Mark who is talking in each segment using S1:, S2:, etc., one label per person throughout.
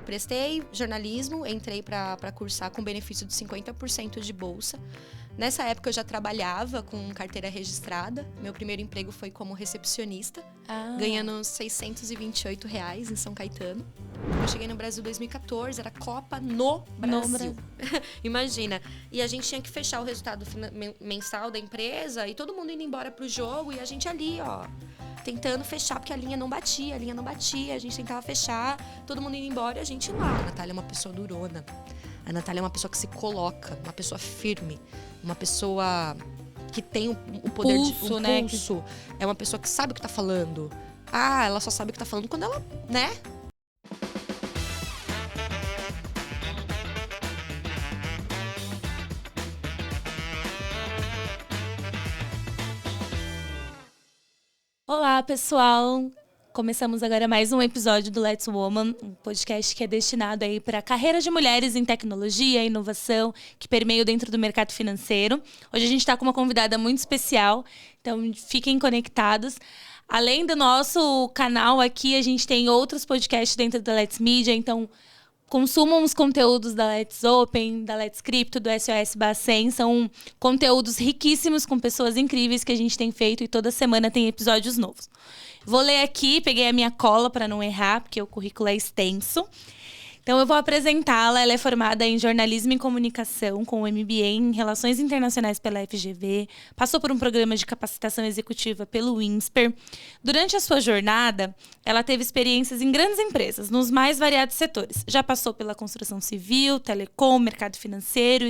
S1: prestei jornalismo, entrei para cursar com benefício de 50% de bolsa. Nessa época eu já trabalhava com carteira registrada. Meu primeiro emprego foi como recepcionista, ganhando R$628 em São Caetano. Eu cheguei no Brasil em 2014, era Copa no Brasil. Imagina. E a gente tinha que fechar o resultado mensal da empresa e todo mundo indo embora pro jogo e a gente ali, ó, tentando fechar, porque a linha não batia, a gente tentava fechar, todo mundo indo embora e a gente lá. A Natália é uma pessoa durona. A Natália é uma pessoa que se coloca, uma pessoa firme, uma pessoa que tem o poder
S2: pulso,
S1: de pulso. É uma pessoa que sabe o que tá falando. Ela só sabe o que tá falando quando ela, né?
S2: Olá, pessoal! Começamos agora mais um episódio do Let's Woman, um podcast que é destinado aí para carreiras de mulheres em tecnologia, inovação, que permeiam dentro do mercado financeiro. Hoje a gente está com uma convidada muito especial, então fiquem conectados. Além do nosso canal aqui, a gente tem outros podcasts dentro da Let's Media, então consumam os conteúdos da Let's Open, da Let's Crypto, do SOS Bacen. São conteúdos riquíssimos com pessoas incríveis que a gente tem feito e toda semana tem episódios novos. Vou ler aqui, peguei a minha cola para não errar, porque o currículo é extenso. Então eu vou apresentá-la. Ela é formada em jornalismo e comunicação, com MBA em Relações Internacionais pela FGV, passou por um programa de capacitação executiva pelo INSPER. Durante a sua jornada, ela teve experiências em grandes empresas, nos mais variados setores. Já passou pela construção civil, telecom, mercado financeiro,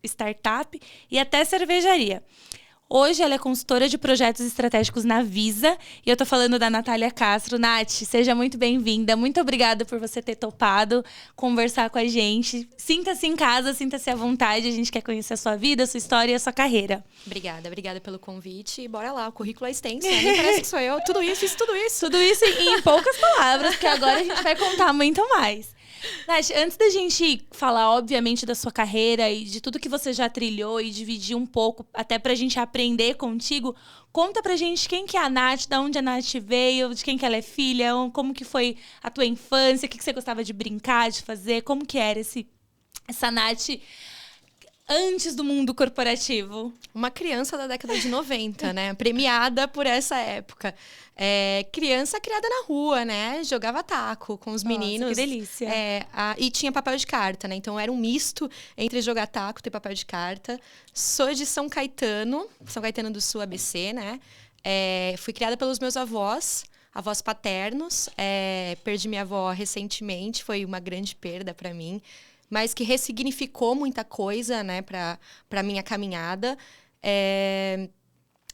S2: startup e até cervejaria. Hoje ela é consultora de projetos estratégicos na Visa e eu tô falando da Natália Castro. Nath, seja muito bem-vinda. Muito obrigada por você ter topado conversar com a gente. Sinta-se em casa, sinta-se à vontade. A gente quer conhecer a sua vida, a sua história e a sua carreira.
S1: Obrigada pelo convite. E bora lá, o currículo é extenso, né? Nem parece que sou eu. Tudo isso.
S2: Tudo isso em poucas palavras, porque agora a gente vai contar muito mais. Nath, antes da gente falar, obviamente, da sua carreira e de tudo que você já trilhou e dividir um pouco, até pra gente aprender contigo, conta pra gente quem que é a Nath, de onde a Nath veio, de quem que ela é filha, como que foi a tua infância, o que você gostava de brincar, de fazer, como que era essa Nath antes do mundo corporativo?
S1: Uma criança da década de 90, né? Premiada por essa época. Criança criada na rua, né? Jogava taco com os meninos.
S2: Que delícia.
S1: E tinha papel de carta, né? Então era um misto entre jogar taco e ter papel de carta. Sou de São Caetano do Sul, ABC, né? Fui criada pelos meus avós paternos. Perdi minha avó recentemente, foi uma grande perda para mim, mas que ressignificou muita coisa, né, para minha caminhada.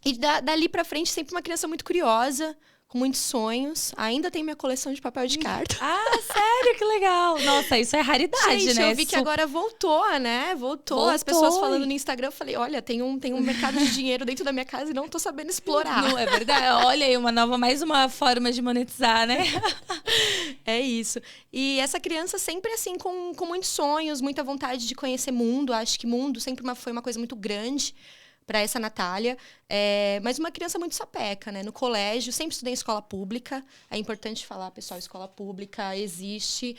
S1: E dali para frente, sempre uma criança muito curiosa, com muitos sonhos. Ainda tem minha coleção de papel de carta.
S2: Sério? Que legal! Nossa, isso é raridade,
S1: gente,
S2: né?
S1: Eu vi que agora voltou, né? Voltou. As pessoas falando no Instagram, eu falei, olha, tem um mercado de dinheiro dentro da minha casa e não tô sabendo explorar.
S2: Não, é verdade. Olha aí, mais uma forma de monetizar, né?
S1: É isso. E essa criança sempre, assim, com muitos sonhos, muita vontade de conhecer mundo. Acho que mundo sempre foi uma coisa muito grande para essa Natália, mas uma criança muito sapeca, né? No colégio, sempre estudei em escola pública. É importante falar, pessoal, escola pública existe,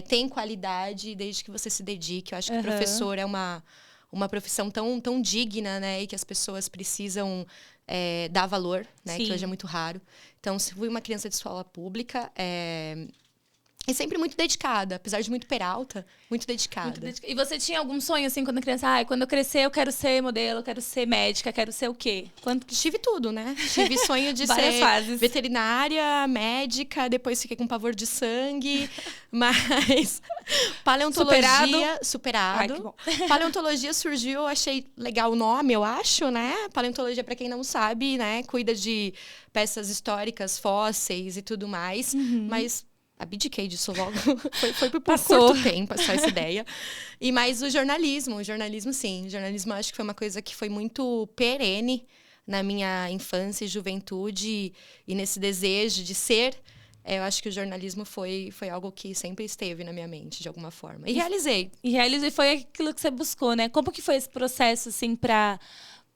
S1: tem qualidade desde que você se dedique. Eu acho que professor é uma profissão tão digna, né? E que as pessoas precisam dar valor, né? Sim. Que hoje é muito raro. Então, se fui uma criança de escola pública, e sempre muito dedicada, apesar de muito peralta, muito dedicada.
S2: E você tinha algum sonho, assim, quando criança? Quando eu crescer, eu quero ser modelo, eu quero ser médica, quero ser o quê?
S1: Tive tudo, né? Tive sonho de ser veterinária, médica, depois fiquei com pavor de sangue, mas paleontologia... Superado.
S2: Ai, que bom.
S1: Paleontologia surgiu, achei legal o nome, eu acho, né? Paleontologia, para quem não sabe, né? Cuida de peças históricas, fósseis e tudo mais, mas... abdiquei disso logo. Foi por curto tempo, só essa ideia. E mais o jornalismo, sim. O jornalismo acho que foi uma coisa que foi muito perene na minha infância e juventude. E nesse desejo de ser, eu acho que o jornalismo foi algo que sempre esteve na minha mente, de alguma forma. E realizei.
S2: E foi aquilo que você buscou, né? Como que foi esse processo, assim,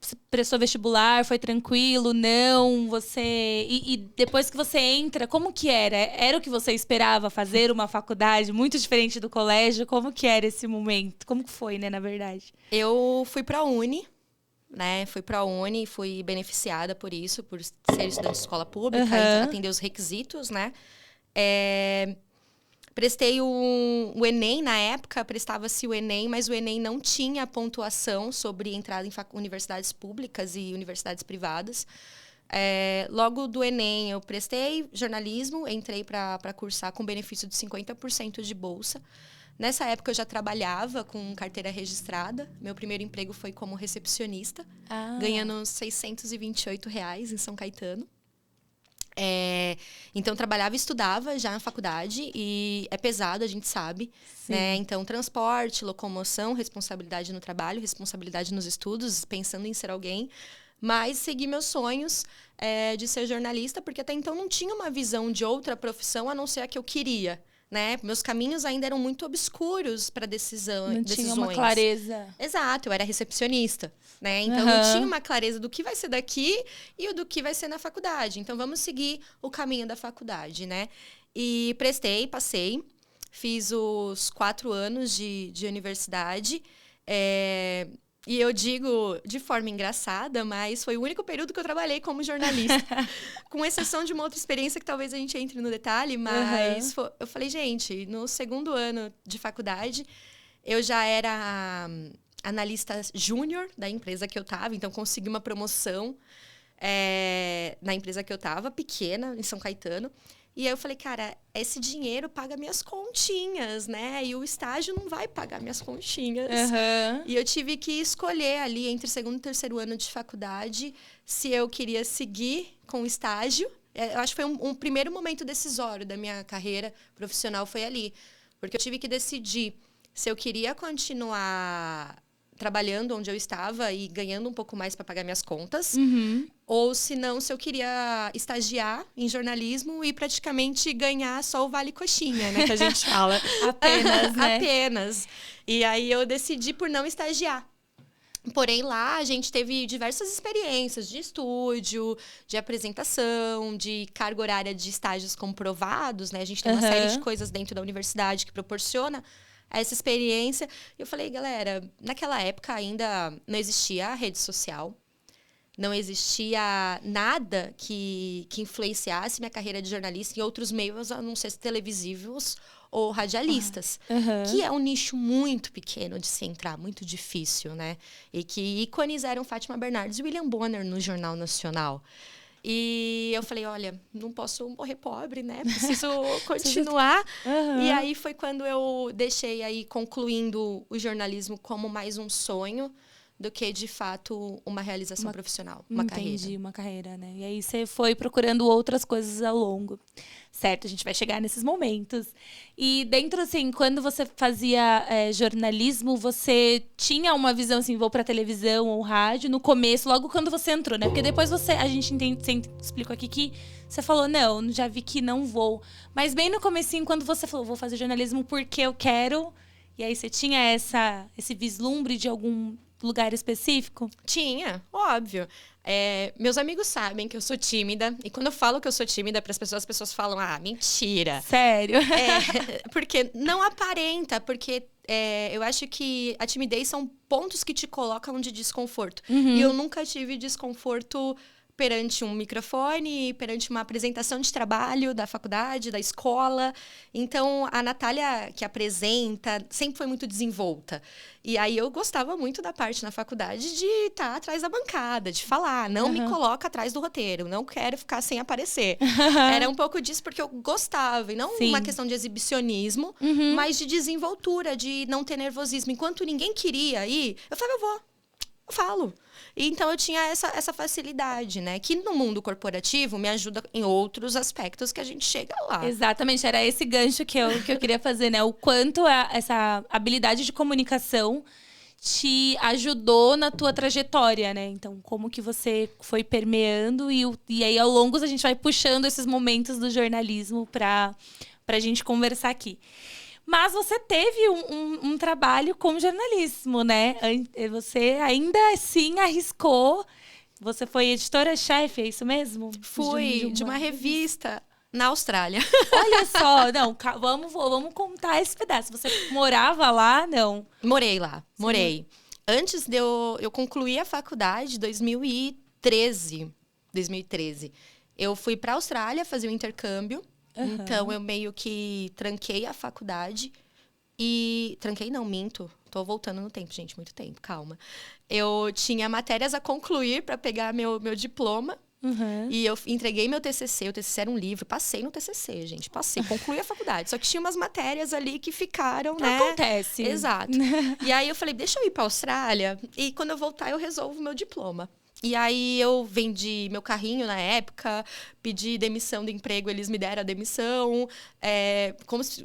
S2: Você prestou vestibular, foi tranquilo, não? Você... E depois que você entra, como que era? Era o que você esperava fazer, uma faculdade muito diferente do colégio? Como que era esse momento? Como que foi, né, na verdade?
S1: Eu fui pra Uni, né? Fui pra Uni, fui beneficiada por isso, por ser estudante de escola pública, então atender os requisitos, né? Prestei o Enem na época, prestava-se o Enem, mas o Enem não tinha pontuação sobre entrada em universidades públicas e universidades privadas. Logo do Enem, eu prestei jornalismo, entrei para cursar com benefício de 50% de bolsa. Nessa época, eu já trabalhava com carteira registrada. Meu primeiro emprego foi como recepcionista, ganhando R$628 em São Caetano. Então, trabalhava e estudava já na faculdade, e é pesado, a gente sabe, né? Então, transporte, locomoção, responsabilidade no trabalho, responsabilidade nos estudos, pensando em ser alguém. Mas segui meus sonhos de ser jornalista, porque até então não tinha uma visão de outra profissão a não ser a que eu queria. Né? Meus caminhos ainda eram muito obscuros para decisões.
S2: Não tinha uma clareza.
S1: Exato, eu era recepcionista, né? Então, não tinha uma clareza do que vai ser daqui e do que vai ser na faculdade. Então, vamos seguir o caminho da faculdade, né? E prestei, passei. Fiz os 4 anos de universidade. E eu digo de forma engraçada, mas foi o único período que eu trabalhei como jornalista. Com exceção de uma outra experiência que talvez a gente entre no detalhe, mas eu falei, gente, no 2º ano de faculdade, eu já era analista júnior da empresa que eu estava, então consegui uma promoção na empresa que eu estava, pequena, em São Caetano. E aí eu falei, cara, esse dinheiro paga minhas continhas, né? E o estágio não vai pagar minhas continhas. E eu tive que escolher ali, entre 2º e 3º ano de faculdade, se eu queria seguir com o estágio. Eu acho que foi um primeiro momento decisório da minha carreira profissional, foi ali. Porque eu tive que decidir se eu queria continuar trabalhando onde eu estava e ganhando um pouco mais para pagar minhas contas, ou se não, se eu queria estagiar em jornalismo e praticamente ganhar só o vale coxinha, né, que a gente fala.
S2: Apenas, né?
S1: Apenas. E aí eu decidi por não estagiar. Porém, lá a gente teve diversas experiências de estúdio, de apresentação, de carga horária de estágios comprovados, né? A gente tem uma série de coisas dentro da universidade que proporciona essa experiência. Eu falei, galera, naquela época ainda não existia rede social, não existia nada que influenciasse minha carreira de jornalista em outros meios, a não ser televisivos ou radialistas, que é um nicho muito pequeno de se entrar, muito difícil, né? E que ícones eram Fátima Bernardes e William Bonner no Jornal Nacional. E eu falei, olha, não posso morrer pobre, né? Preciso continuar. E aí foi quando eu deixei aí concluindo o jornalismo como mais um sonho do que, de fato, uma realização profissional, uma carreira.
S2: Entendi, uma carreira, né? E aí você foi procurando outras coisas ao longo. Certo, a gente vai chegar nesses momentos. E dentro, assim, quando você fazia jornalismo, você tinha uma visão, assim, vou pra televisão ou rádio, no começo, logo quando você entrou, né? Porque depois a gente explicou aqui que você falou, não, já vi que não vou. Mas bem no comecinho, quando você falou, vou fazer jornalismo porque eu quero, e aí você tinha esse vislumbre de algum lugar específico?
S1: Tinha, óbvio. Meus amigos sabem que eu sou tímida. E quando eu falo que eu sou tímida para as pessoas falam, mentira.
S2: Sério?
S1: Porque não aparenta, porque eu acho que a timidez são pontos que te colocam de desconforto. E eu nunca tive desconforto perante um microfone, perante uma apresentação de trabalho da faculdade, da escola. Então, a Natália, que apresenta, sempre foi muito desenvolta. E aí, eu gostava muito da parte na faculdade de estar atrás da bancada, de falar. Não me coloca atrás do roteiro, não quero ficar sem aparecer. Era um pouco disso porque eu gostava. E não uma questão de exibicionismo, mas de desenvoltura, de não ter nervosismo. Enquanto ninguém queria ir, eu falava, eu falo. Então, eu tinha essa facilidade, né? Que no mundo corporativo me ajuda em outros aspectos que a gente chega lá.
S2: Exatamente, era esse gancho que eu queria fazer, né? O quanto essa habilidade de comunicação te ajudou na tua trajetória, né? Então, como que você foi permeando e aí, ao longo, a gente vai puxando esses momentos do jornalismo pra gente conversar aqui. Mas você teve um trabalho com jornalismo, né? Você ainda assim arriscou. Você foi editora-chefe, é isso mesmo?
S1: Fui de uma revista na Austrália.
S2: Olha só, não, vamos contar esse pedaço. Você morava lá, não?
S1: Morei lá, morei. Antes de eu concluir a faculdade, 2013. Eu fui para a Austrália fazer um intercâmbio. Uhum. Então, eu meio que tranquei a faculdade. Tranquei não, minto. Tô voltando no tempo, gente, muito tempo, calma. Eu tinha matérias a concluir para pegar meu diploma.
S2: Uhum.
S1: E eu entreguei meu TCC. O TCC era um livro. Passei no TCC, gente. Concluí a faculdade. Só que tinha umas matérias ali que ficaram, né?
S2: Acontece.
S1: Exato. E aí eu falei, deixa eu ir para a Austrália. E quando eu voltar, eu resolvo o meu diploma. E aí eu vendi meu carrinho na época, pedi demissão do emprego, eles me deram a demissão.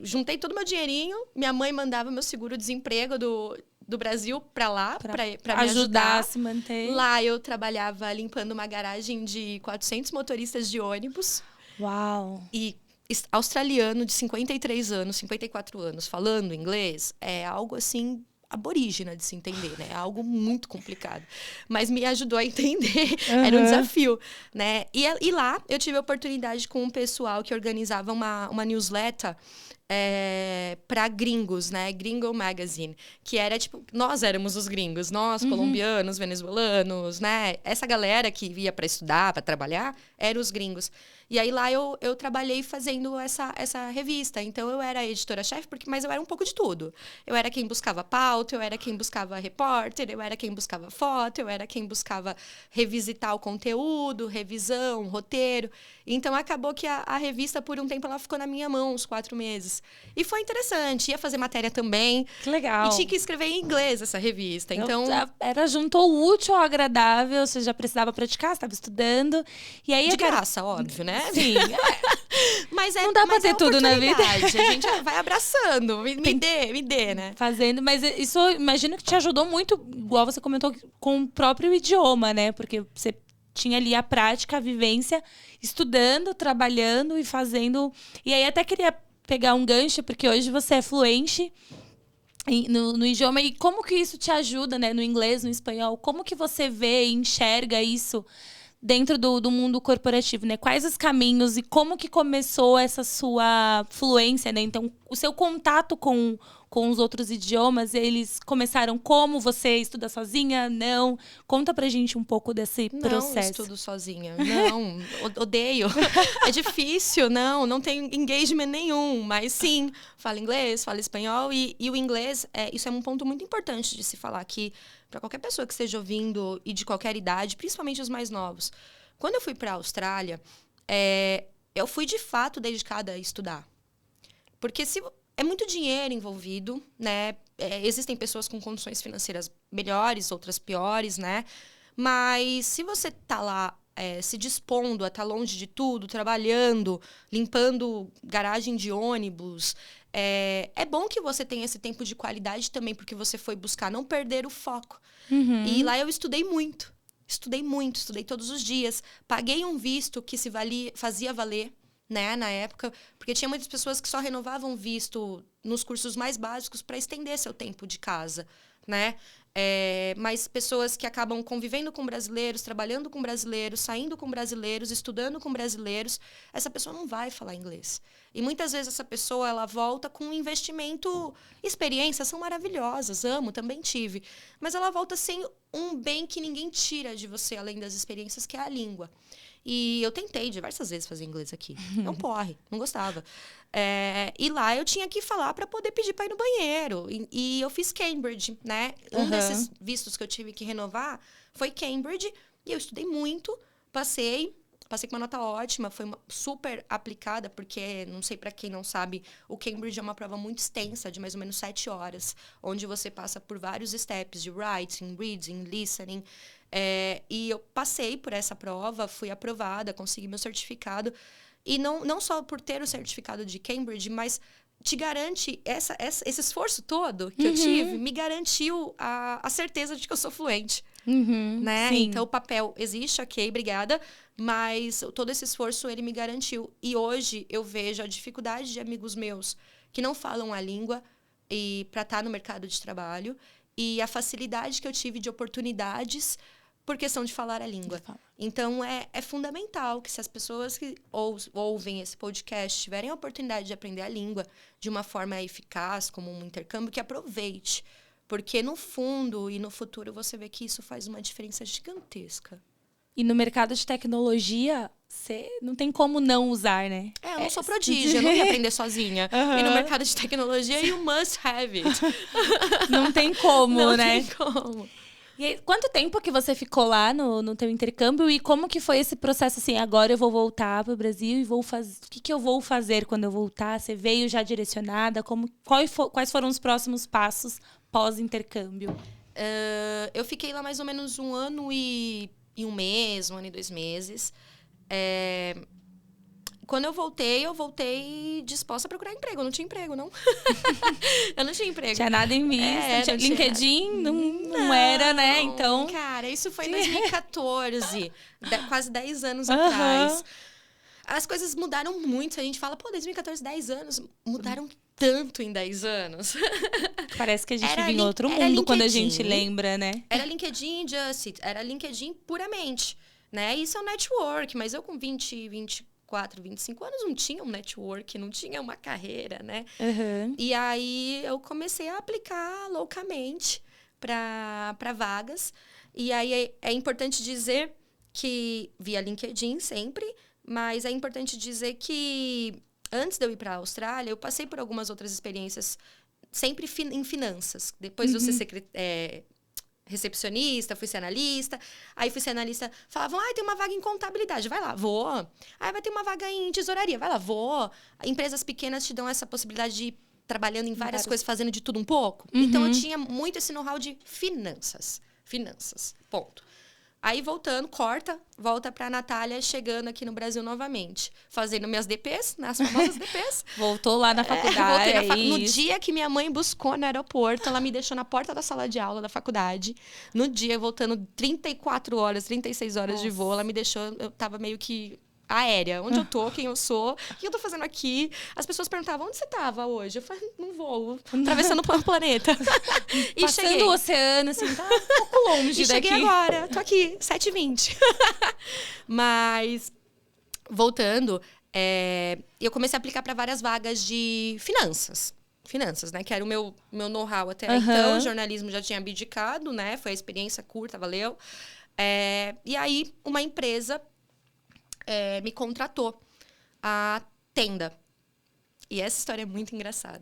S1: Juntei todo o meu dinheirinho, minha mãe mandava meu seguro-desemprego do Brasil para lá, para me ajudar
S2: a se manter.
S1: Lá eu trabalhava limpando uma garagem de 400 motoristas de ônibus.
S2: Uau!
S1: E australiano de 53 anos, 54 anos, falando inglês, é algo assim aborígena de se entender, né? É algo muito complicado. Mas me ajudou a entender. Uhum. Era um desafio, né? E lá eu tive a oportunidade com um pessoal que organizava uma newsletter para gringos, né? Gringo Magazine, que era tipo, nós éramos os gringos, nós, colombianos, venezuelanos, né? Essa galera que ia para estudar, para trabalhar, eram os gringos. E aí lá eu trabalhei fazendo essa revista. Então eu era a editora-chefe, mas eu era um pouco de tudo. Eu era quem buscava pauta, eu era quem buscava repórter, eu era quem buscava foto, eu era quem buscava revisitar o conteúdo, revisão, roteiro. Então acabou que a revista, por um tempo, ela ficou na minha mão, uns 4 meses. E foi interessante, ia fazer matéria também.
S2: Que legal.
S1: E tinha que escrever em inglês essa revista. Então
S2: juntou o útil ao agradável, você já precisava praticar, você estava estudando. E aí,
S1: de graça, óbvio, né?
S2: Sim.
S1: Mas
S2: não dá pra ter tudo na vida.
S1: A gente vai abraçando, me dê, né?
S2: Fazendo, mas isso eu imagino que te ajudou muito, igual você comentou, com o próprio idioma, né? Porque você tinha ali a prática, a vivência, estudando, trabalhando e fazendo. E aí até queria pegar um gancho, porque hoje você é fluente no idioma. E como que isso te ajuda, né? No inglês, no espanhol? Como que você vê e enxerga isso dentro do mundo corporativo, né? Quais os caminhos e como que começou essa sua fluência, né? Então, o seu contato com os outros idiomas, eles começaram como? Você estuda sozinha? Não? Conta pra gente um pouco desse processo.
S1: Não estudo sozinha. Não, odeio. É difícil, não tenho engagement nenhum. Mas sim, falo inglês, falo espanhol. E o inglês, isso é um ponto muito importante de se falar aqui para qualquer pessoa que esteja ouvindo e de qualquer idade, principalmente os mais novos. Quando eu fui para a Austrália, eu fui de fato dedicada a estudar. Porque é muito dinheiro envolvido, né? Existem pessoas com condições financeiras melhores, outras piores, né? Mas se você tá lá se dispondo a estar longe de tudo, trabalhando, limpando garagem de ônibus, é bom que você tenha esse tempo de qualidade também, porque você foi buscar não perder o foco.
S2: Uhum.
S1: E lá eu estudei muito. Estudei todos os dias. Paguei um visto que fazia valer, né, na época, porque tinha muitas pessoas que só renovavam visto nos cursos mais básicos para estender seu tempo de casa, né? Mas pessoas que acabam convivendo com brasileiros, trabalhando com brasileiros, saindo com brasileiros, estudando com brasileiros, essa pessoa não vai falar inglês. E muitas vezes essa pessoa, ela volta com um investimento. Experiências são maravilhosas, amo, também tive. Mas ela volta sem um bem que ninguém tira de você, além das experiências, que é a língua. E eu tentei diversas vezes fazer inglês aqui. Não porre, não gostava. E lá eu tinha que falar para poder pedir para ir no banheiro. E eu fiz Cambridge, né? Um desses vistos que eu tive que renovar foi Cambridge. E eu estudei muito, passei com uma nota ótima, foi super aplicada, porque, não sei para quem não sabe, o Cambridge é uma prova muito extensa, de mais ou menos 7 horas, onde você passa por vários steps de writing, reading, listening. E eu passei por essa prova, fui aprovada, consegui meu certificado. E não só por ter o certificado de Cambridge, mas te garante, esse esforço todo que eu tive, me garantiu a certeza de que eu sou fluente. né?
S2: Sim.
S1: Então, o papel existe, ok, obrigada. Mas todo esse esforço, ele me garantiu. E hoje, eu vejo a dificuldade de amigos meus que não falam a língua e para estar no mercado de trabalho. E a facilidade que eu tive de oportunidades por questão de falar a língua. Então, é fundamental que se as pessoas que ouvem esse podcast tiverem a oportunidade de aprender a língua de uma forma eficaz, como um intercâmbio, que aproveite. Porque no fundo e no futuro você vê que isso faz uma diferença gigantesca.
S2: E no mercado de tecnologia, você não tem como não usar, né?
S1: Eu não sou prodígio, eu não ia aprender sozinha. E no mercado de tecnologia, you must have it.
S2: Não tem como,
S1: não
S2: né?
S1: Não tem como.
S2: E aí, quanto tempo que você ficou lá no teu intercâmbio e como que foi esse processo assim, agora eu vou voltar para o Brasil e vou fazer, o que eu vou fazer quando eu voltar? Você veio já direcionada? Quais foram os próximos passos pós-intercâmbio?
S1: Eu fiquei lá mais ou menos 1 ano e 1 mês, 1 ano e 2 meses. Quando eu voltei disposta a procurar emprego. Eu não tinha emprego, não. Eu não tinha emprego.
S2: Tinha nada em vista. LinkedIn não era, né? Então.
S1: Cara, isso foi em 2014. Quase 10 anos atrás. As coisas mudaram muito. A gente fala, 2014, 10 anos. Mudaram tanto em 10 anos.
S2: Parece que a gente vive em outro mundo quando a gente lembra, né?
S1: Era LinkedIn Just It. Era LinkedIn puramente. Né? Isso é um network. Mas eu com 24, 25 anos não tinha um network, não tinha uma carreira, né? E aí eu comecei a aplicar loucamente para vagas. E aí é importante dizer que via LinkedIn sempre, mas é importante dizer que antes de eu ir para a Austrália, eu passei por algumas outras experiências sempre em finanças. Depois de eu ser recepcionista, fui ser analista. Aí fui ser analista, falavam, tem uma vaga em contabilidade, vai lá, vou. Aí vai ter uma vaga em tesouraria, vai lá, vou. Empresas pequenas te dão essa possibilidade de ir trabalhando em várias coisas, fazendo de tudo um pouco. Então, eu tinha muito esse know-how de finanças. Finanças, ponto. Aí, volta pra Natália, chegando aqui no Brasil novamente. Fazendo minhas DPs, nas famosas DPs.
S2: Voltou lá na faculdade.
S1: No dia que minha mãe buscou no aeroporto, ela me deixou na porta da sala de aula da faculdade. No dia, voltando 34 horas, 36 horas de voo, ela me deixou, eu tava meio que aérea. Onde eu tô, quem eu sou, o que eu tô fazendo aqui. As pessoas perguntavam, onde você tava hoje? Eu falei, não voo, atravessando o planeta.
S2: E passando cheguei. O oceano, assim, tá um pouco longe
S1: e
S2: daqui.
S1: Cheguei agora, tô aqui, 7h20. Mas, voltando, eu comecei a aplicar para várias vagas de finanças. Finanças, né? Que era o meu know-how até então. O jornalismo já tinha abdicado, né? Foi a experiência curta, valeu. E aí, uma empresa me contratou, a Tenda. E essa história é muito engraçada.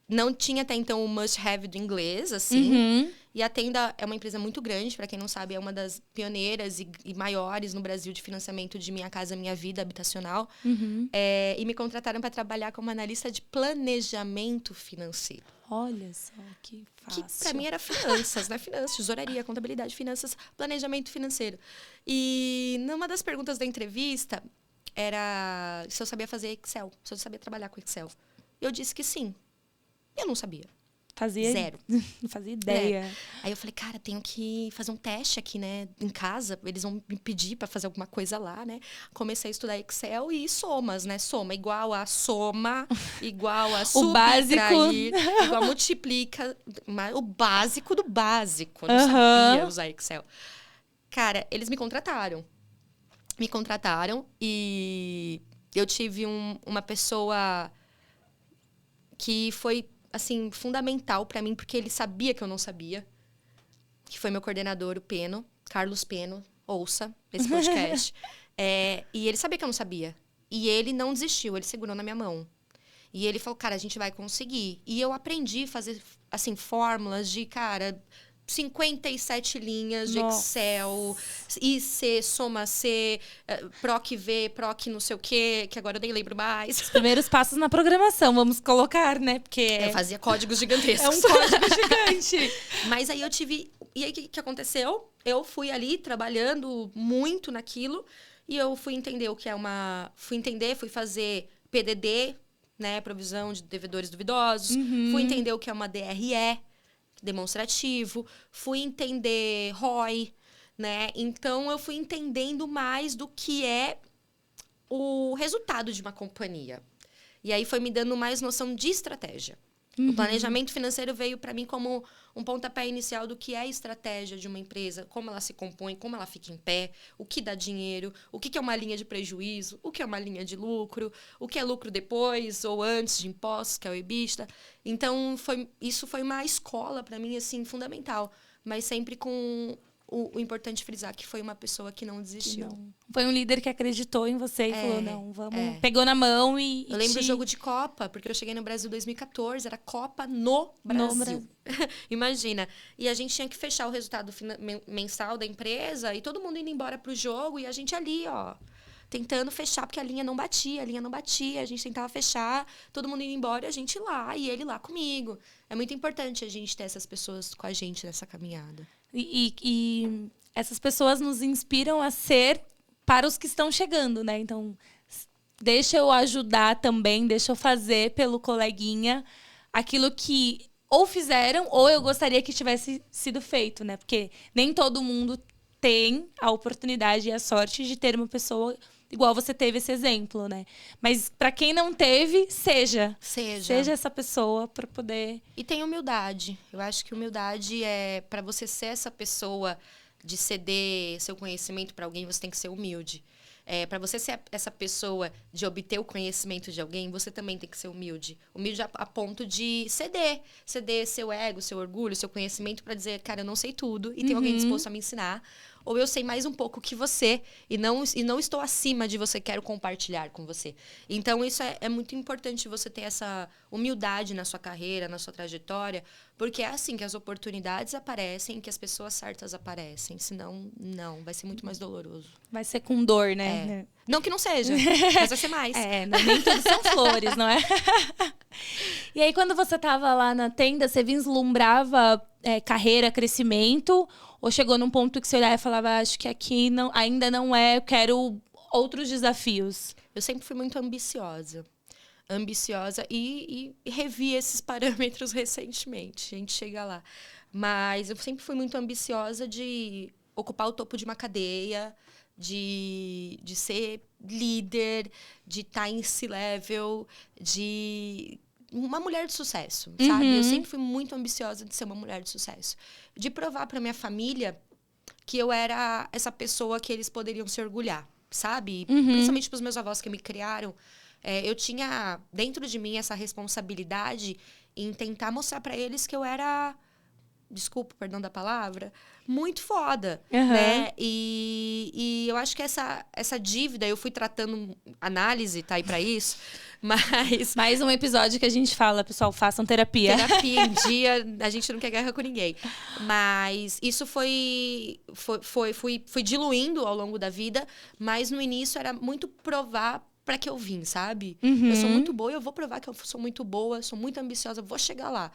S1: Não tinha até então o must-have do inglês, assim. E a Tenda é uma empresa muito grande, para quem não sabe, é uma das pioneiras e maiores no Brasil de financiamento de Minha Casa Minha Vida habitacional. E me contrataram para trabalhar como analista de planejamento financeiro.
S2: Olha só, que fácil.
S1: Que para mim era finanças, né? Finanças, tesouraria, contabilidade, finanças, planejamento financeiro. E numa das perguntas da entrevista era se eu sabia fazer Excel, se eu sabia trabalhar com Excel. Eu disse que sim. Eu não sabia. Zero.
S2: Não fazia ideia.
S1: Aí eu falei, cara, tenho que fazer um teste aqui, né? Em casa, eles vão me pedir para fazer alguma coisa lá, né? Comecei a estudar Excel e somas, né? Soma igual a soma, igual a subtrair, igual multiplica. O básico do básico. Eu não sabia usar Excel. Cara, eles me contrataram. E eu tive uma pessoa que foi, assim, fundamental para mim, porque ele sabia que eu não sabia. Que foi meu coordenador, o Peno, Carlos Peno, ouça esse podcast. E ele sabia que eu não sabia. E ele não desistiu, ele segurou na minha mão. E ele falou, cara, a gente vai conseguir. E eu aprendi a fazer, assim, fórmulas de, cara, 57 linhas de Excel, IC, soma C, PROC V, PROC não sei o quê, que agora eu nem lembro mais.
S2: Os primeiros passos na programação, vamos colocar, né? Porque
S1: eu fazia códigos gigantescos.
S2: É um código gigante.
S1: Mas aí eu tive... E aí, o que aconteceu? Eu fui ali trabalhando muito naquilo e eu fui entender o que é uma... Fui fazer PDD, né? Provisão de devedores duvidosos. Fui entender o que é uma DRE, demonstrativo, fui entender ROI, né? Então, eu fui entendendo mais do que é o resultado de uma companhia. E aí foi me dando mais noção de estratégia. O planejamento financeiro veio para mim como um pontapé inicial do que é a estratégia de uma empresa, como ela se compõe, como ela fica em pé, o que dá dinheiro, o que é uma linha de prejuízo, o que é uma linha de lucro, o que é lucro depois ou antes de impostos, que é o EBITDA. Então, isso foi uma escola para mim, assim, fundamental. Mas sempre com o importante frisar que foi uma pessoa que não desistiu.
S2: Não. Foi um líder que acreditou em você e falou, não, vamos... Pegou na mão e
S1: eu lembro do jogo de Copa, porque eu cheguei no Brasil em 2014, era Copa no Brasil. Imagina. E a gente tinha que fechar o resultado mensal da empresa e todo mundo indo embora pro jogo e a gente ali, ó, tentando fechar, porque a linha não batia, a gente tentava fechar, todo mundo indo embora e a gente lá, e ele lá comigo. É muito importante a gente ter essas pessoas com a gente nessa caminhada.
S2: E essas pessoas nos inspiram a ser para os que estão chegando, né? Então, deixa eu ajudar também, deixa eu fazer pelo coleguinha aquilo que ou fizeram ou eu gostaria que tivesse sido feito, né? Porque nem todo mundo tem a oportunidade e a sorte de ter uma pessoa igual você teve esse exemplo, né? Mas para quem não teve, seja essa pessoa para poder...
S1: E tem humildade. Eu acho que humildade é para você ser essa pessoa de ceder seu conhecimento para alguém, você tem que ser humilde. Para você ser essa pessoa de obter o conhecimento de alguém, você também tem que ser humilde. Humilde a ponto de ceder. Ceder seu ego, seu orgulho, seu conhecimento para dizer, cara, eu não sei tudo e tem alguém disposto a me ensinar. Ou eu sei mais um pouco que você e não estou acima de você, quero compartilhar com você. Então, isso é muito importante você ter essa humildade na sua carreira, na sua trajetória, porque é assim que as oportunidades aparecem, que as pessoas certas aparecem. Senão, não, vai ser muito mais doloroso.
S2: Vai ser com dor, né?
S1: Não que não seja, mas vai ser mais.
S2: Nem tudo são flores, não é? E aí, quando você estava lá na tenda, você vislumbrava carreira, crescimento? Ou chegou num ponto que você olhava e falava, acho que aqui ainda não é, eu quero outros desafios?
S1: Eu sempre fui muito ambiciosa. E revi esses parâmetros recentemente. A gente chega lá. Mas eu sempre fui muito ambiciosa de ocupar o topo de uma cadeia, de ser líder, de estar em C-level, de... uma mulher de sucesso, sabe? Eu sempre fui muito ambiciosa de ser uma mulher de sucesso. De provar para minha família que eu era essa pessoa que eles poderiam se orgulhar, sabe? Principalmente para os meus avós que me criaram. Eu tinha dentro de mim essa responsabilidade em tentar mostrar para eles que eu era... desculpa, perdão da palavra, muito foda, né? E eu acho que essa dívida, eu fui tratando análise, tá aí pra isso, mas...
S2: Mais um episódio que a gente fala, pessoal, façam terapia.
S1: Terapia em dia, a gente não quer guerra com ninguém. Mas isso fui diluindo ao longo da vida, mas no início era muito provar para que eu vim, sabe? Eu sou muito boa, eu vou provar que eu sou muito boa, sou muito ambiciosa, vou chegar lá.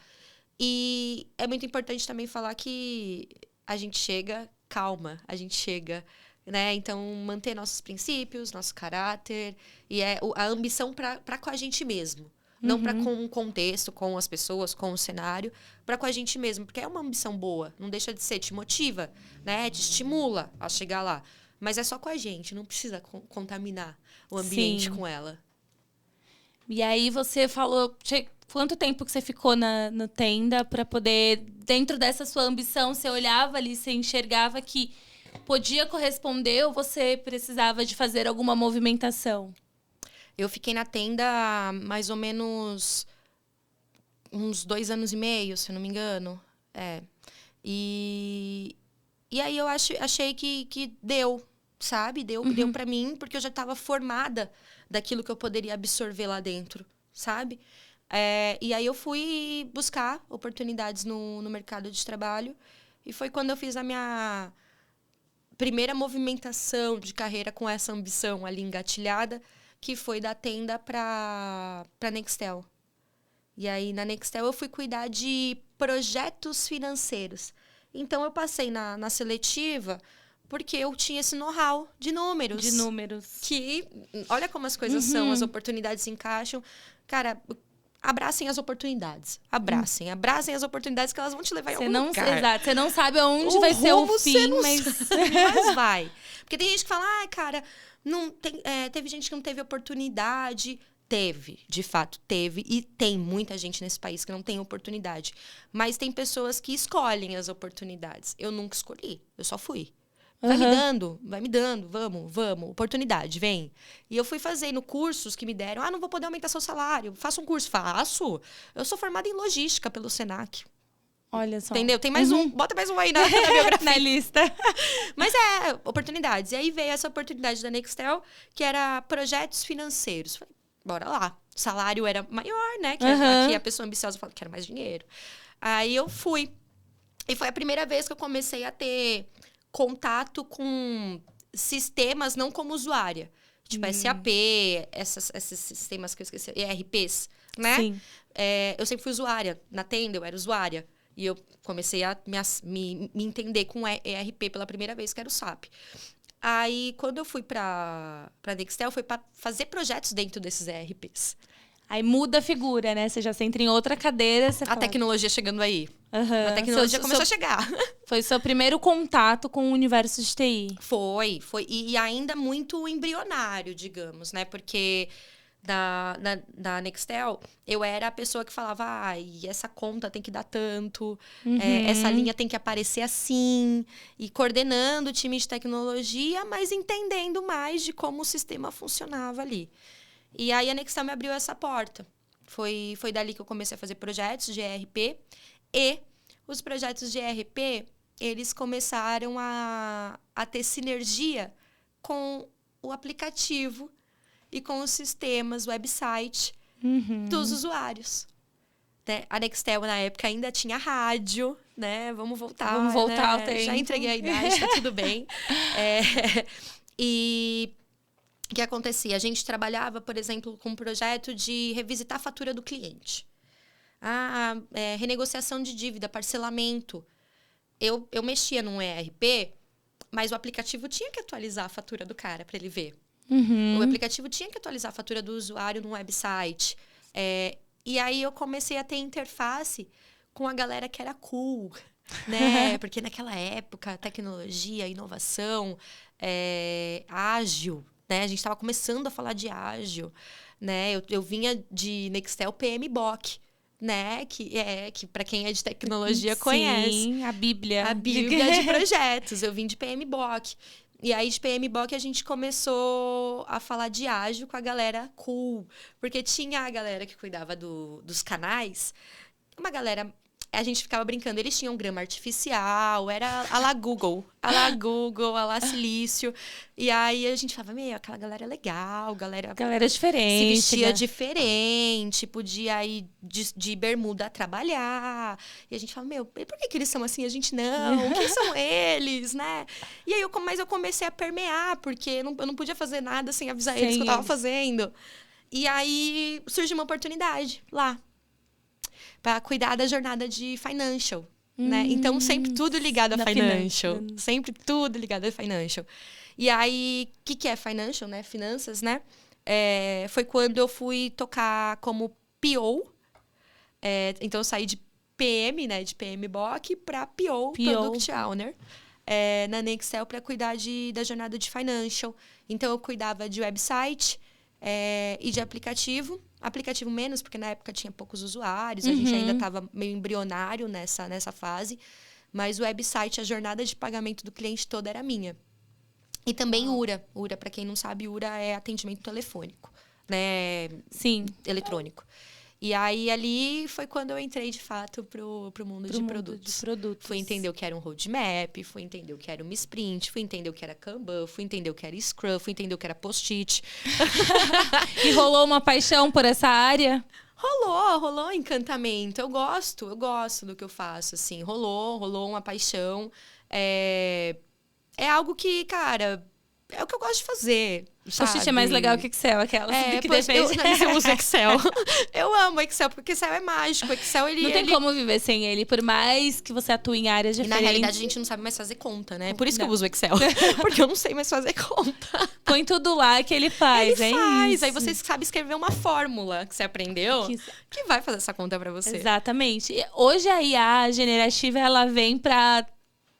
S1: E é muito importante também falar que a gente chega calma, a gente chega, né? Então, manter nossos princípios, nosso caráter e a ambição para com a gente mesmo. Não para com o contexto, com as pessoas, com o cenário, para com a gente mesmo. Porque é uma ambição boa, não deixa de ser, te motiva, né? Te estimula a chegar lá. Mas é só com a gente, não precisa contaminar o ambiente com ela.
S2: E aí você falou... Quanto tempo que você ficou na tenda para poder, dentro dessa sua ambição, você olhava ali, você enxergava que podia corresponder ou você precisava de fazer alguma movimentação?
S1: Eu fiquei na tenda mais ou menos uns 2 anos e meio, se eu não me engano. E aí eu achei que deu, sabe? Deu para mim, porque eu já estava formada daquilo que eu poderia absorver lá dentro, sabe? E aí eu fui buscar oportunidades no mercado de trabalho. E foi quando eu fiz a minha primeira movimentação de carreira com essa ambição ali engatilhada, que foi da tenda para Nextel. E aí, na Nextel, eu fui cuidar de projetos financeiros. Então, eu passei na seletiva porque eu tinha esse know-how de números.
S2: De números.
S1: Que, olha como as coisas são, as oportunidades se encaixam. Cara... abracem as oportunidades. Abracem as oportunidades que elas vão te levar em algum lugar.
S2: Exato, você não sabe aonde vai ser o fim,
S1: mas vai. Porque tem gente que fala, cara, não tem, teve gente que não teve oportunidade. Teve, de fato, teve. E tem muita gente nesse país que não tem oportunidade. Mas tem pessoas que escolhem as oportunidades. Eu nunca escolhi, eu só fui. Vai me dando, vamos. Oportunidade, vem. E eu fui fazendo cursos que me deram. Não vou poder aumentar seu salário. Faço um curso. Faço. Eu sou formada em logística pelo Senac.
S2: Olha só.
S1: Entendeu? Tem mais um. Bota mais um aí na biografia.
S2: Na lista.
S1: Mas oportunidades. E aí veio essa oportunidade da Nextel, que era projetos financeiros. Falei, bora lá. O salário era maior, né? Que aqui a pessoa ambiciosa fala, quero mais dinheiro. Aí eu fui. E foi a primeira vez que eu comecei a ter contato com sistemas não como usuária. Tipo, SAP, esses sistemas que eu esqueci, ERPs, né?
S2: Sim.
S1: Eu sempre fui usuária. Na Tenda, eu era usuária. E eu comecei a me entender com ERP pela primeira vez, que era o SAP. Aí, quando eu fui pra Nextel, foi para fazer projetos dentro desses ERPs.
S2: Aí muda a figura, né? Você já entra em outra cadeira.
S1: A tecnologia chegando aí. A tecnologia começou a chegar.
S2: Foi o seu primeiro contato com o universo de TI.
S1: Foi. E ainda muito embrionário, digamos, né? Porque da Nextel, eu era a pessoa que falava, e essa conta tem que dar tanto, essa linha tem que aparecer assim, e coordenando o time de tecnologia, mas entendendo mais de como o sistema funcionava ali. E aí a Nextel me abriu essa porta. Foi dali que eu comecei a fazer projetos de ERP, e os projetos de ERP, eles começaram a ter sinergia com o aplicativo e com os sistemas, website dos usuários. Né? A Nextel, na época, ainda tinha rádio, né? Vamos voltar ao tempo. Já entreguei a idade, tá tudo bem. E o que acontecia? A gente trabalhava, por exemplo, com um projeto de revisitar a fatura do cliente. Renegociação de dívida, parcelamento. Eu mexia num ERP, mas o aplicativo tinha que atualizar a fatura do cara para ele ver. O aplicativo tinha que atualizar a fatura do usuário no website. E aí eu comecei a ter interface com a galera que era cool, né? Porque naquela época, tecnologia, inovação, ágil, né? A gente estava começando a falar de ágil, né? Eu vinha de Nextel PMBOK, né? Que para quem é de tecnologia conhece.
S2: Sim, a Bíblia.
S1: A Bíblia de projetos. Eu vim de PMBOK. E aí, de PMBOK, a gente começou a falar de ágil com a galera cool. Porque tinha a galera que cuidava dos canais. Uma galera... A gente ficava brincando. Eles tinham grama artificial. Era a la Google. A la Silício. E aí, a gente falava, aquela galera é legal. Galera
S2: diferente.
S1: Se vestia diferente. Podia ir de bermuda trabalhar. E a gente falava, por que eles são assim? A gente não. Quem são eles, né? E aí, mas eu comecei a permear. Porque eu não podia fazer nada sem avisar eles que eu tava fazendo. E aí, surgiu uma oportunidade lá. Para cuidar da jornada de financial, né? Então, sempre tudo ligado a financial. Sempre tudo ligado a financial. E aí, o que é financial, né? Finanças, né? Foi quando eu fui tocar como PO. Então, eu saí de PM, né? De PMBOK para PO, Product Owner. Na Nextel para cuidar da jornada de financial. Então, eu cuidava de website e de aplicativo. Aplicativo menos, porque na época tinha poucos usuários, a gente ainda estava meio embrionário nessa fase. Mas o website, a jornada de pagamento do cliente toda era minha. E também URA. URA, para quem não sabe, URA é atendimento telefônico, né?
S2: Sim.
S1: Eletrônico. E aí, ali foi quando eu entrei, de fato, pro mundo de produtos. Fui entender o que era um roadmap, fui entender o que era uma sprint, fui entender o que era Kanban, fui entender o que era Scrum, fui entender o que era Post-it.
S2: E rolou uma paixão por essa área?
S1: Rolou encantamento. Eu gosto do que eu faço, assim. Rolou uma paixão. É algo que, cara, é o que eu gosto de fazer, sabe?
S2: Post-it é mais legal que Excel, aquela que depende.
S1: Eu uso Excel. Eu amo Excel, porque Excel é mágico. Excel,
S2: não tem como viver sem ele, por mais que você atue em áreas diferentes.
S1: E na realidade, a gente não sabe mais fazer conta, né? Por isso que eu uso o Excel. Porque eu não sei mais fazer conta.
S2: Põe tudo lá que ele faz,
S1: ele faz.
S2: Isso.
S1: Aí você sabe escrever uma fórmula que você aprendeu, que vai fazer essa conta pra você.
S2: Exatamente. Hoje a IA generativa, ela vem pra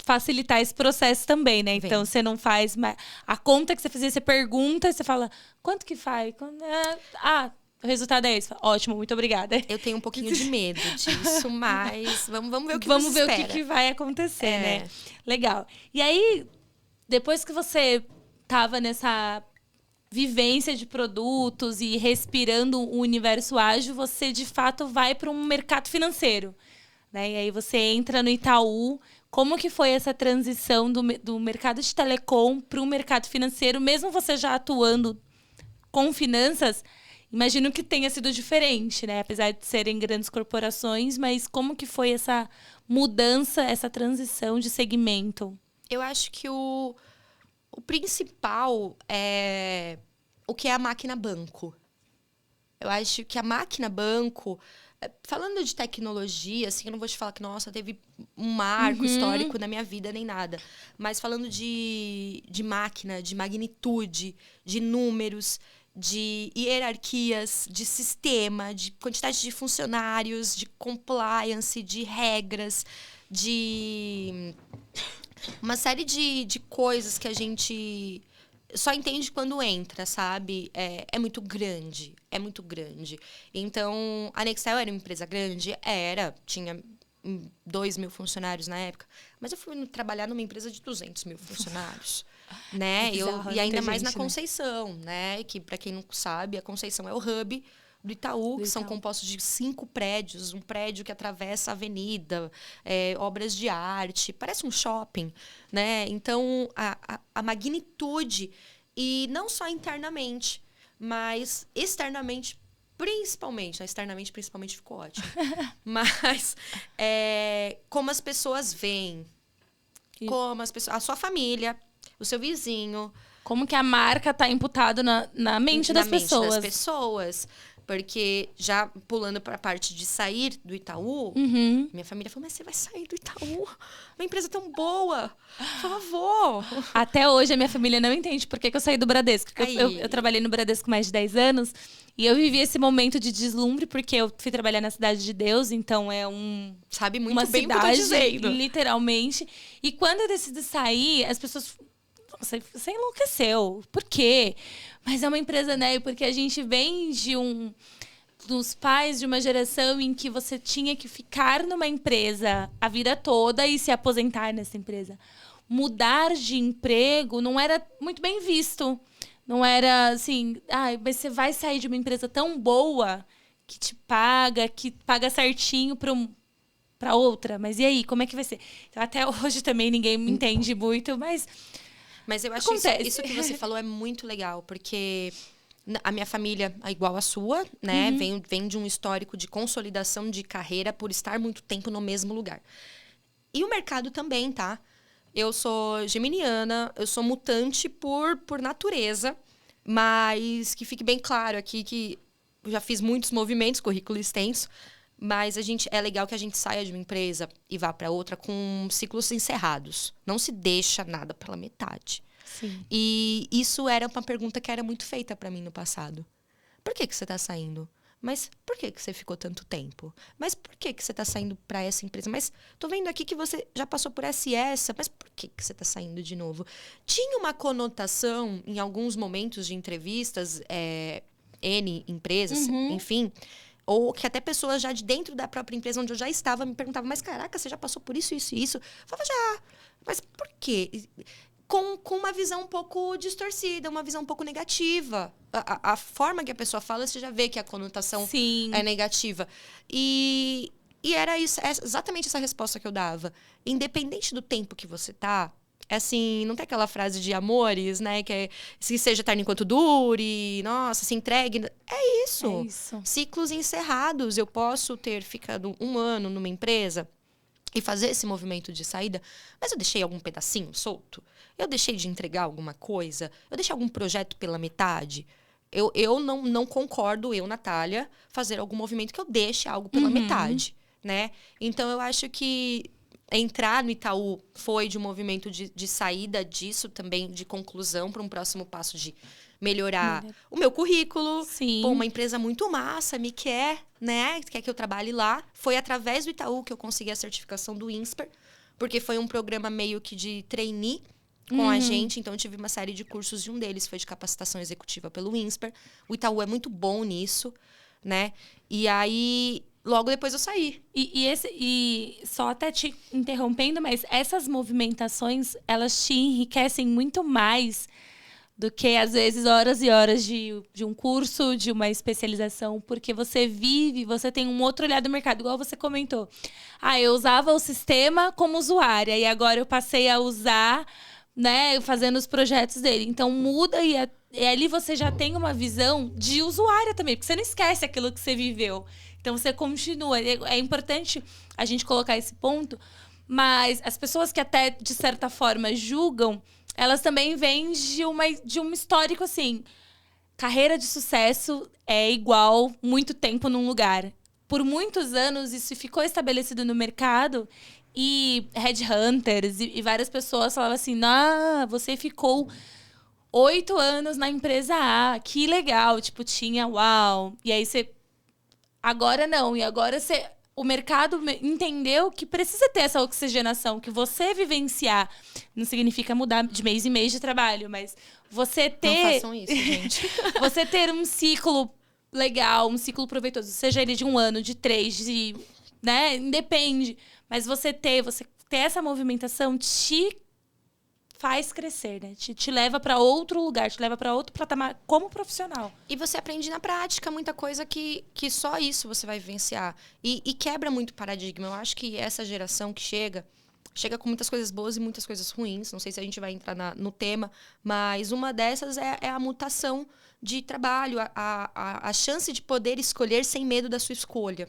S2: facilitar esse processo também, né? Então, você não faz mais... A conta que você fazia, você pergunta, você fala, quanto que faz? O resultado é esse. Ótimo, muito obrigada.
S1: Eu tenho um pouquinho de medo disso, mas vamos ver o que
S2: vamos ver o que vai acontecer, né? Legal. E aí, depois que você tava nessa vivência de produtos e respirando o universo ágil, você, de fato, vai para um mercado financeiro, né? E aí você entra no Itaú. Como que foi essa transição do mercado de telecom para o mercado financeiro? Mesmo você já atuando com finanças, imagino que tenha sido diferente, né? Apesar de serem grandes corporações, mas como que foi essa mudança, essa transição de segmento?
S1: Eu acho que o principal é o que é a máquina banco. Eu acho que a máquina banco... Falando de tecnologia, assim, eu não vou te falar que, nossa, teve um marco histórico na minha vida, nem nada. Mas falando de máquina, de magnitude, de números, de hierarquias, de sistema, de quantidade de funcionários, de compliance, de regras, de uma série de coisas que a gente... só entende quando entra, sabe? É muito grande. É muito grande. Então, a Nextel era uma empresa grande? Era. Tinha 2.000 funcionários na época. Mas eu fui trabalhar numa empresa de 200.000 funcionários. Né? E ainda mais na Conceição, né? Que, para quem não sabe, a Conceição é o hub do Itaú, que são compostos de 5 prédios. Um prédio que atravessa a avenida, obras de arte. Parece um shopping, né? Então, a magnitude, e não só internamente, mas externamente, principalmente. Externamente, principalmente, ficou ótimo. Mas como as pessoas veem, como as pessoas... A sua família, o seu vizinho...
S2: Como que a marca está imputada na mente das pessoas.
S1: Das pessoas. Porque, já pulando para a parte de sair do Itaú, minha família falou, mas você vai sair do Itaú? Uma empresa tão boa, por favor.
S2: Até hoje, a minha família não entende por que eu saí do Bradesco. Eu trabalhei no Bradesco mais de 10 anos e eu vivi esse momento de deslumbre, porque eu fui trabalhar na Cidade de Deus, então é
S1: Sabe muito
S2: uma
S1: bem
S2: cidade,
S1: o que eu tô dizendo.
S2: Literalmente. E quando eu decidi sair, as pessoas... Você enlouqueceu. Por quê? Mas é uma empresa, né? Porque a gente vem dos pais de uma geração em que você tinha que ficar numa empresa a vida toda e se aposentar nessa empresa. Mudar de emprego não era muito bem visto. Não era assim, mas você vai sair de uma empresa tão boa que te paga, que paga certinho para outra. Mas e aí, como é que vai ser? Então, até hoje também ninguém me entende muito, mas
S1: eu acho isso que você falou é muito legal, porque a minha família é igual à sua, né? Vem de um histórico de consolidação de carreira por estar muito tempo no mesmo lugar. E o mercado também, tá? Eu sou geminiana, eu sou mutante por natureza, mas que fique bem claro aqui que eu já fiz muitos movimentos, currículo extenso, mas é legal que a gente saia de uma empresa e vá para outra com ciclos encerrados. Não se deixa nada pela metade.
S2: Sim.
S1: E isso era uma pergunta que era muito feita para mim no passado. Por que você está saindo? Mas por que você ficou tanto tempo? Mas por que você está saindo para essa empresa? Mas tô vendo aqui que você já passou por essa e essa. Mas por que você está saindo de novo? Tinha uma conotação em alguns momentos de entrevistas, N empresas, enfim... Ou que até pessoas já de dentro da própria empresa onde eu já estava me perguntavam, mas caraca, você já passou por isso, isso e isso? Eu falava, já. Mas por quê? Com uma visão um pouco distorcida, uma visão um pouco negativa. A forma que a pessoa fala, você já vê que a conotação é negativa. E era isso, exatamente essa resposta que eu dava. Independente do tempo que você tá, assim, não tem aquela frase de amores, né? Que é, se seja eterno enquanto dure, nossa, se entregue. É isso.
S2: É isso.
S1: Ciclos encerrados. Eu posso ter ficado 1 ano numa empresa e fazer esse movimento de saída, mas eu deixei algum pedacinho solto? Eu deixei de entregar alguma coisa? Eu deixei algum projeto pela metade? Eu não concordo, Natália, fazer algum movimento que eu deixe algo pela metade, né? Então, eu acho que entrar no Itaú foi de um movimento de saída disso também, de conclusão para um próximo passo de melhorar o meu currículo.
S2: Sim.
S1: Pô, uma empresa muito massa, me quer, né? Quer que eu trabalhe lá. Foi através do Itaú que eu consegui a certificação do INSPER, porque foi um programa meio que de trainee com a gente. Então, eu tive uma série de cursos e um deles foi de capacitação executiva pelo INSPER. O Itaú é muito bom nisso, né? E aí, logo depois eu saí.
S2: E só até te interrompendo, mas essas movimentações, elas te enriquecem muito mais do que, às vezes, horas e horas de um curso, de uma especialização, porque você vive, você tem um outro olhar do mercado, igual você comentou. Eu usava o sistema como usuária, e agora eu passei a usar, né, fazendo os projetos dele. Então, muda e ali você já tem uma visão de usuária também, porque você não esquece aquilo que você viveu. Então, você continua. É importante a gente colocar esse ponto, mas as pessoas que até, de certa forma, julgam, elas também vêm de um histórico, assim, carreira de sucesso é igual muito tempo num lugar. Por muitos anos, isso ficou estabelecido no mercado e headhunters e várias pessoas falavam assim, você ficou 8 anos na empresa A, que legal, tipo, tinha uau. E aí você... Agora não, e agora você... O mercado entendeu que precisa ter essa oxigenação, que você vivenciar não significa mudar de mês em mês de trabalho, mas você ter...
S1: Não façam isso, gente.
S2: Você ter um ciclo legal, um ciclo proveitoso, seja ele de 1 ano, de 3, né? Independe. Mas você ter essa movimentação te faz crescer, né? Te leva para outro lugar, te leva para outro patamar como profissional.
S1: E você aprende na prática muita coisa que só isso você vai vivenciar. E quebra muito paradigma. Eu acho que essa geração que chega com muitas coisas boas e muitas coisas ruins. Não sei se a gente vai entrar no tema, mas uma dessas é a mutação de trabalho, a chance de poder escolher sem medo da sua escolha.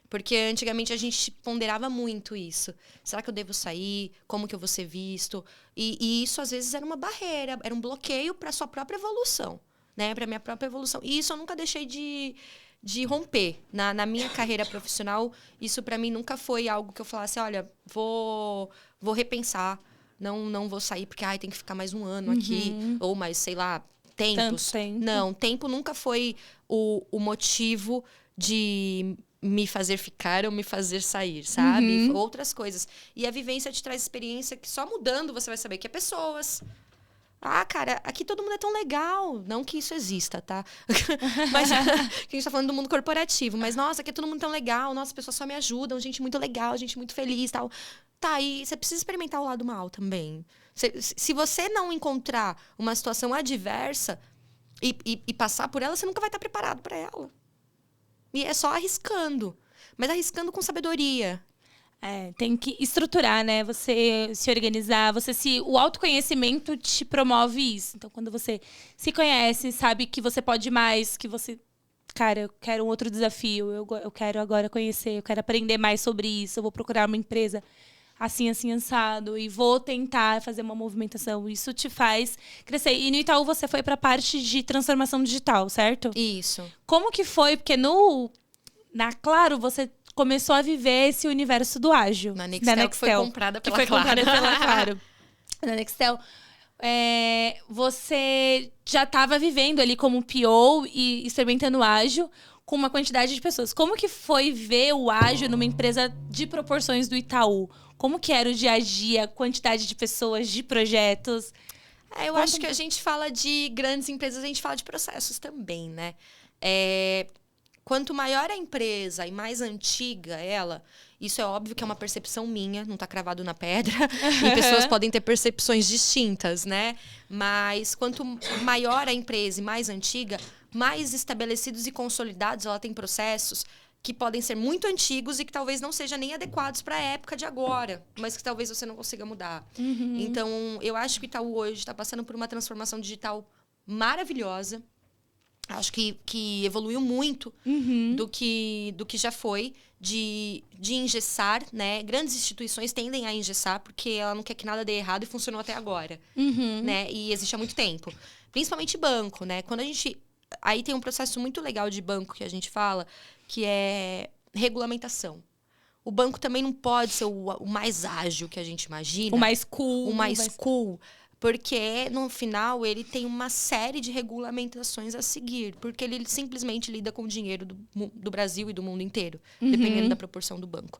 S1: Porque antigamente a gente ponderava muito isso. Será que eu devo sair? Como que eu vou ser visto? E isso, às vezes, era uma barreira, era um bloqueio para a sua própria evolução, né? Para a minha própria evolução. E isso eu nunca deixei de romper. Na minha carreira profissional, isso para mim nunca foi algo que eu falasse, olha, vou repensar, não vou sair porque tem que ficar mais 1 ano aqui, ou mais, sei lá, tempos. Não, tempo nunca foi o motivo de me fazer ficar ou me fazer sair, sabe? Outras coisas. E a vivência te traz experiência que só mudando você vai saber que é pessoas. Cara, aqui todo mundo é tão legal. Não que isso exista, tá? Mas que a gente tá falando do mundo corporativo. Mas, nossa, aqui é todo mundo tão legal. Nossa, as pessoas só me ajudam. Gente muito legal, gente muito feliz, tal. Tá, e você precisa experimentar o lado mal também. Se você não encontrar uma situação adversa e passar por ela, você nunca vai estar preparado para ela. E é só arriscando. Mas arriscando com sabedoria.
S2: Tem que estruturar, né? Você se organizar, o autoconhecimento te promove isso. Então, quando você se conhece, sabe que você pode mais, que você... Cara, eu quero um outro desafio, eu quero agora conhecer, eu quero aprender mais sobre isso, eu vou procurar uma empresa assim, assim, assado, e vou tentar fazer uma movimentação. Isso te faz crescer. E no Itaú você foi para a parte de transformação digital, certo?
S1: Isso.
S2: Como que foi? Porque na Claro, você começou a viver esse universo do ágil.
S1: Na Nextel, que foi comprada pela
S2: Claro. Na Nextel, você já estava vivendo ali como PO e experimentando ágil com uma quantidade de pessoas. Como que foi ver o ágil numa empresa de proporções do Itaú? Como que era o dia a dia, a quantidade de pessoas, de projetos?
S1: Eu acho que a gente fala de grandes empresas, a gente fala de processos também, né? Quanto maior a empresa e mais antiga ela, isso é óbvio que é uma percepção minha, não está cravado na pedra, e pessoas podem ter percepções distintas, né? Mas quanto maior a empresa e mais antiga, mais estabelecidos e consolidados ela tem processos que podem ser muito antigos e que talvez não sejam nem adequados para a época de agora, mas que talvez você não consiga mudar. Então, eu acho que o Itaú hoje está passando por uma transformação digital maravilhosa. Acho que evoluiu muito do que já foi de engessar, né? Grandes instituições tendem a engessar porque ela não quer que nada dê errado e funcionou até agora, né? E existe há muito tempo. Principalmente banco, né? Quando a gente... Aí tem um processo muito legal de banco que a gente fala, que é regulamentação. O banco também não pode ser o mais ágil que a gente imagina.
S2: O mais cool.
S1: O mais cool. Porque, no final, ele tem uma série de regulamentações a seguir. Porque ele simplesmente lida com o dinheiro do Brasil e do mundo inteiro. Dependendo da proporção do banco.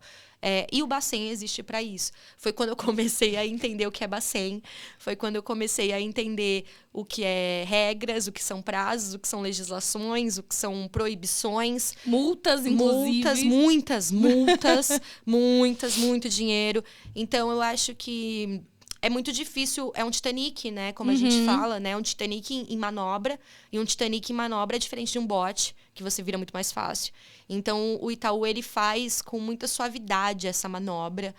S1: E o Bacen existe para isso. Foi quando eu comecei a entender o que é Bacen. Foi quando eu comecei a entender o que é regras, o que são prazos, o que são legislações, o que são proibições.
S2: Multas, inclusive.
S1: Muitas. Muito dinheiro. Então, eu acho que... É muito difícil, é um Titanic, né? Como a gente fala, né? Um Titanic em manobra. E um Titanic em manobra é diferente de um bote, que você vira muito mais fácil. Então, o Itaú, ele faz com muita suavidade essa manobra.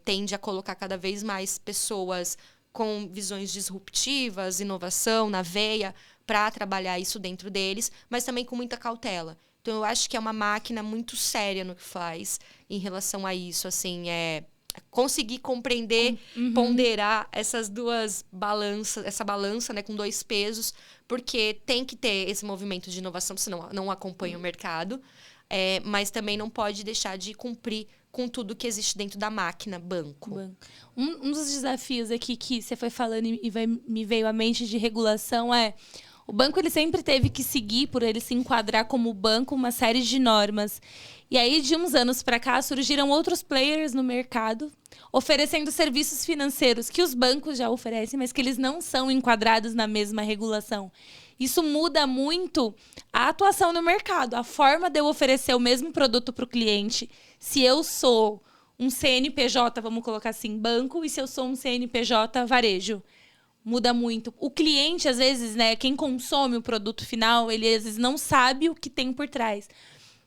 S1: Tende a colocar cada vez mais pessoas com visões disruptivas, inovação na veia, para trabalhar isso dentro deles, mas também com muita cautela. Então, eu acho que é uma máquina muito séria no que faz em relação a isso, assim, conseguir compreender, ponderar essas duas balanças, essa balança, né, com dois pesos, porque tem que ter esse movimento de inovação, senão não acompanha o mercado, mas também não pode deixar de cumprir com tudo que existe dentro da máquina banco.
S2: Um dos desafios aqui que você foi falando e me veio à mente de regulação o banco ele sempre teve que seguir, por ele se enquadrar como banco, uma série de normas. E aí, de uns anos para cá, surgiram outros players no mercado, oferecendo serviços financeiros que os bancos já oferecem, mas que eles não são enquadrados na mesma regulação. Isso muda muito a atuação no mercado, a forma de eu oferecer o mesmo produto para o cliente. Se eu sou um CNPJ, vamos colocar assim, banco, e se eu sou um CNPJ, varejo. Muda muito. O cliente, às vezes, né, quem consome o produto final, ele às vezes não sabe o que tem por trás.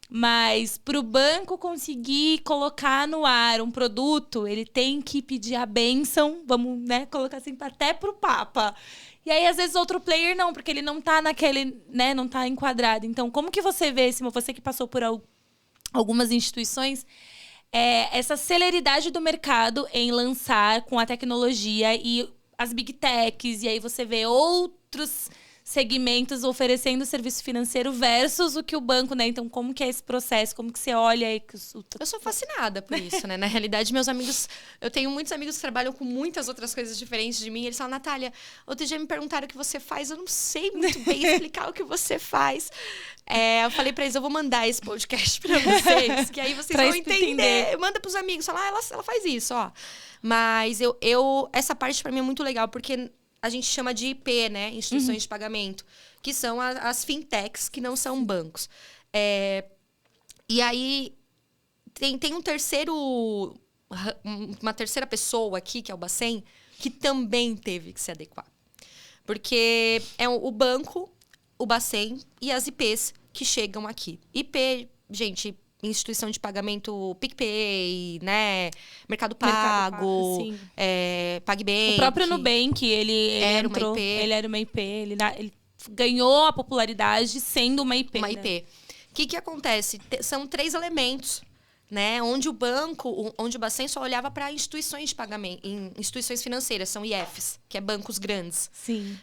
S2: Mas para o banco conseguir colocar no ar um produto, ele tem que pedir a bênção, vamos, né, colocar assim, até para o Papa. E aí, às vezes, outro player não, porque ele não está naquele, né, não está enquadrado. Então, como que você vê, Simão, você que passou por algumas instituições, essa celeridade do mercado em lançar com a tecnologia e as big techs, e aí você vê outros segmentos oferecendo serviço financeiro versus o que o banco, né? Então, como que é esse processo? Como que você olha aí?
S1: Eu sou fascinada por isso, né? Na realidade, meus amigos... Eu tenho muitos amigos que trabalham com muitas outras coisas diferentes de mim. Eles falam, Natália, outro dia me perguntaram o que você faz. Eu não sei muito bem explicar o que você faz. Eu falei pra eles, eu vou mandar esse podcast pra vocês, que aí vocês vão entender. Manda pros amigos, fala, ela faz isso, ó. Mas essa parte pra mim é muito legal, porque a gente chama de IP, né? Instituições de pagamento, que são as fintechs, que não são bancos. E aí, tem uma terceira pessoa aqui, que é o Bacen, que também teve que se adequar. Porque é o banco, o Bacen e as IPs que chegam aqui. IP, gente... instituição de pagamento PicPay, né? Mercado Pago, PagBank.
S2: O próprio Nubank, ele
S1: era
S2: entrou,
S1: uma IP.
S2: Ele era uma IP, ele ganhou a popularidade sendo uma IP.
S1: Uma
S2: né?
S1: IP. O que acontece? São 3 elementos, né? Onde o banco, onde o Bacen só olhava para instituições de pagamento, instituições financeiras, são IFs, que é bancos grandes.
S2: Sim.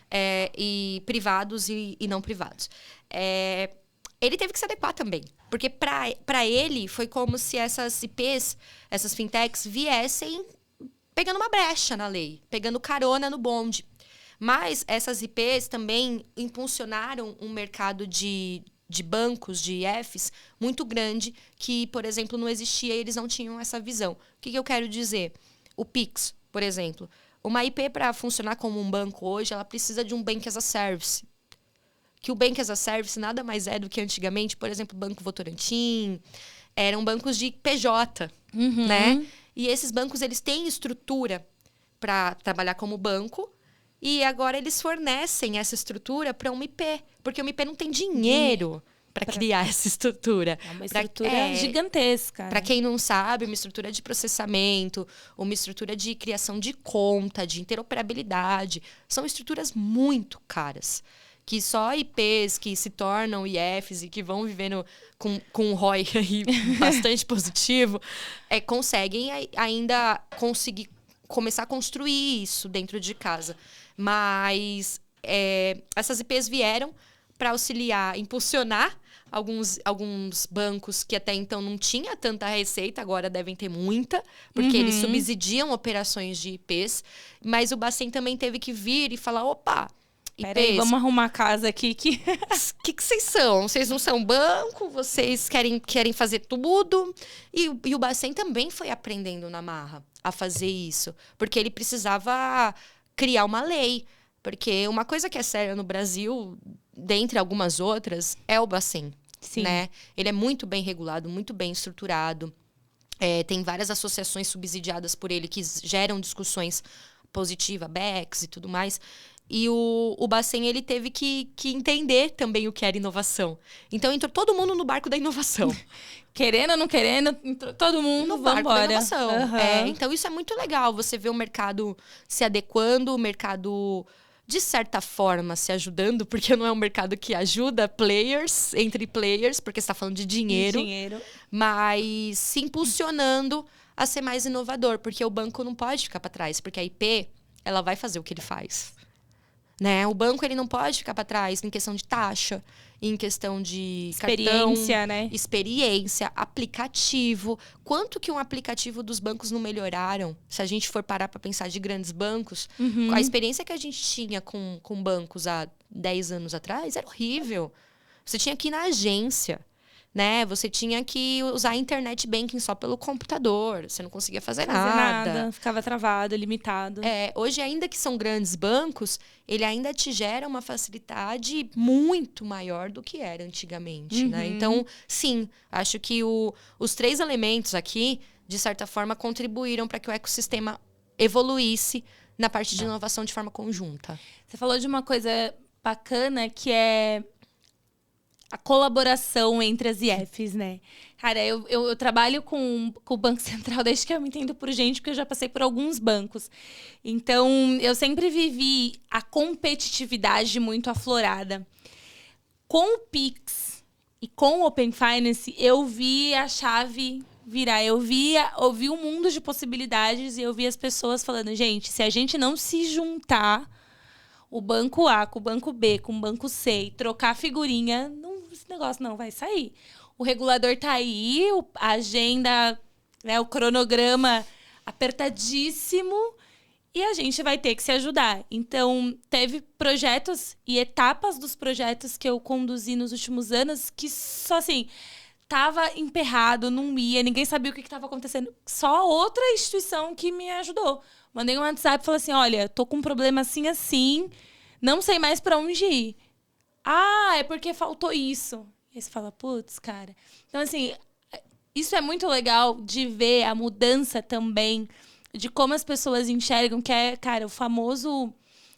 S1: E privados e não privados. Ele teve que se adequar também. Porque para ele foi como se essas IPs, essas fintechs, viessem pegando uma brecha na lei, pegando carona no bonde. Mas essas IPs também impulsionaram um mercado de bancos, de IFs, muito grande, que, por exemplo, não existia e eles não tinham essa visão. O que eu quero dizer? O Pix, por exemplo. Uma IP, para funcionar como um banco hoje, ela precisa de um Bank as a Service. Que o Bank as a Service nada mais é do que antigamente, por exemplo, o Banco Votorantim, eram bancos de PJ, né? E esses bancos, eles têm estrutura para trabalhar como banco e agora eles fornecem essa estrutura para uma IP, porque uma IP não tem dinheiro para criar essa estrutura.
S2: É uma estrutura gigantesca.
S1: Para quem não sabe, uma estrutura de processamento, uma estrutura de criação de conta, de interoperabilidade, são estruturas muito caras. que só IPs que se tornam IFs e que vão vivendo com um ROI aí bastante positivo, conseguem ainda conseguir começar a construir isso dentro de casa. Mas essas IPs vieram para auxiliar, impulsionar alguns bancos que até então não tinha tanta receita, agora devem ter muita, porque eles subsidiam operações de IPs. Mas o Bacen também teve que vir e falar, opa,
S2: peraí, vamos arrumar a casa aqui.
S1: Que vocês são? Vocês não são banco? Vocês querem fazer tudo? E o Bacen também foi aprendendo na marra a fazer isso, porque ele precisava criar uma lei. Porque uma coisa que é séria no Brasil, dentre algumas outras, é o Bacen.
S2: Sim.
S1: Né? Ele é muito bem regulado, muito bem estruturado. Tem várias associações subsidiadas por ele que geram discussões positivas, BECs e tudo mais. E o Bacen, ele teve que entender também o que era inovação. Então, entrou todo mundo no barco da inovação.
S2: Querendo ou não querendo, entrou todo mundo
S1: no barco da inovação.
S2: Uhum.
S1: Então, isso é muito legal. Você vê o mercado se adequando, o mercado, de certa forma, se ajudando, porque não é um mercado que ajuda entre players, porque você está falando de dinheiro. Mas se impulsionando a ser mais inovador, porque o banco não pode ficar para trás, porque a IP, ela vai fazer o que ele faz. Né? O banco, ele não pode ficar para trás em questão de taxa, em questão de
S2: experiência,
S1: cartão,
S2: né?
S1: Experiência, aplicativo. Quanto que um aplicativo dos bancos não melhoraram? Se a gente for parar para pensar de grandes bancos, a experiência que a gente tinha com bancos há 10 anos atrás era horrível. Você tinha que ir na agência, né? Você tinha que usar internet banking só pelo computador. Você não conseguia fazer nada.
S2: Ficava travado, limitado.
S1: Hoje, ainda que são grandes bancos, ele ainda te gera uma facilidade muito maior do que era antigamente, né? Então, sim, acho que os 3 elementos aqui, de certa forma, contribuíram para que o ecossistema evoluísse na parte de inovação de forma conjunta.
S2: Você falou de uma coisa bacana que é a colaboração entre as IFs, né? Cara, eu trabalho com o Banco Central desde que eu me entendo por gente, porque eu já passei por alguns bancos. Então, eu sempre vivi a competitividade muito aflorada. Com o Pix e com o Open Finance, eu vi a chave virar. Eu vi um mundo de possibilidades e eu vi as pessoas falando, gente, se a gente não se juntar, o banco A com o banco B, com o banco C, e trocar figurinha, esse negócio não vai sair. O regulador tá aí, a agenda, né, o cronograma apertadíssimo e a gente vai ter que se ajudar. Então, teve projetos e etapas dos projetos que eu conduzi nos últimos anos que só assim, tava emperrado, não ia, ninguém sabia o que estava acontecendo. Só outra instituição que me ajudou. Mandei um WhatsApp e falei assim, olha, tô com um problema assim, não sei mais para onde ir. Ah, é porque faltou isso. E aí você fala, putz, cara. Então, assim, isso é muito legal de ver a mudança também de como as pessoas enxergam, que é, cara, o famoso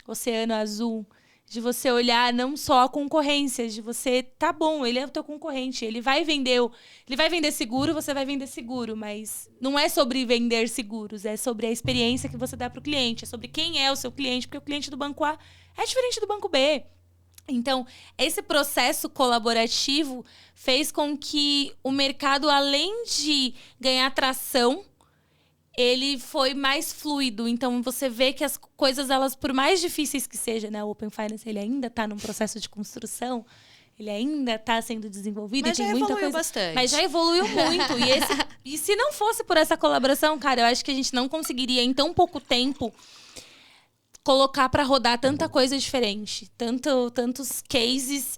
S2: oceano azul. De você olhar não só a concorrência, de você, tá bom, ele é o teu concorrente, ele vai vender seguro, você vai vender seguro, mas não é sobre vender seguros, é sobre a experiência que você dá para o cliente, é sobre quem é o seu cliente, porque o cliente do banco A é diferente do banco B. Então, esse processo colaborativo fez com que o mercado, além de ganhar tração, ele foi mais fluido. Então, você vê que as coisas, elas, por mais difíceis que seja, né? O Open Finance, ele ainda está num processo de construção, ele ainda está sendo desenvolvido.
S1: Mas
S2: e tem
S1: já
S2: muita
S1: evoluiu
S2: coisa,
S1: bastante.
S2: Mas já evoluiu muito. E se não fosse por essa colaboração, cara, eu acho que a gente não conseguiria, em tão pouco tempo, colocar para rodar tanta coisa diferente. Tantos cases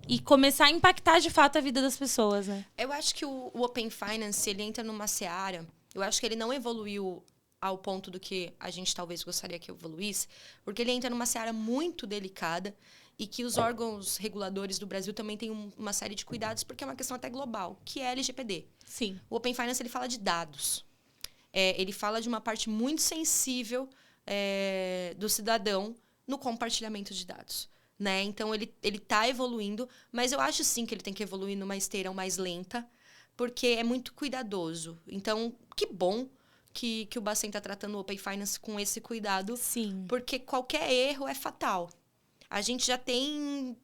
S2: e começar a impactar, de fato, a vida das pessoas, né?
S1: Eu acho que o Open Finance, ele entra numa seara. Eu acho que ele não evoluiu ao ponto do que a gente talvez gostaria que evoluísse, porque ele entra numa seara muito delicada e que os órgãos reguladores do Brasil também têm uma série de cuidados, porque é uma questão até global, que é a LGPD.
S2: Sim.
S1: O Open Finance, ele fala de dados. Ele fala de uma parte muito sensível do cidadão no compartilhamento de dados. Né? Então, ele está evoluindo, mas eu acho sim que ele tem que evoluir numa esteira mais lenta, porque é muito cuidadoso. Então, que bom que o Bacen está tratando o Open Finance com esse cuidado.
S2: Sim.
S1: Porque qualquer erro é fatal. a gente já tem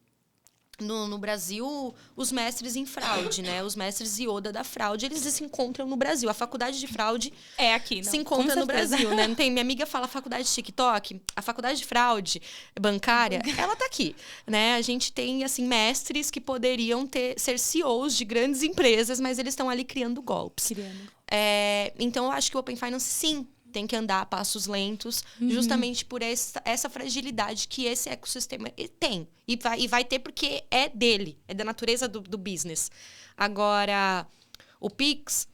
S1: no Brasil os mestres em fraude, né? Os mestres Yoda da fraude, eles se encontram no Brasil. A faculdade de fraude
S2: aqui,
S1: se encontra no Brasil, né? Não tem, minha amiga fala faculdade de TikTok, a faculdade de fraude bancária, ela tá aqui, né? A gente tem, assim, mestres que poderiam ser CEOs de grandes empresas, mas eles estão ali criando golpes. Então, eu acho que o Open Finance, sim, tem que andar a passos lentos, justamente por essa fragilidade que esse ecossistema tem. E vai ter porque é dele, é da natureza do business. Agora, o Pix,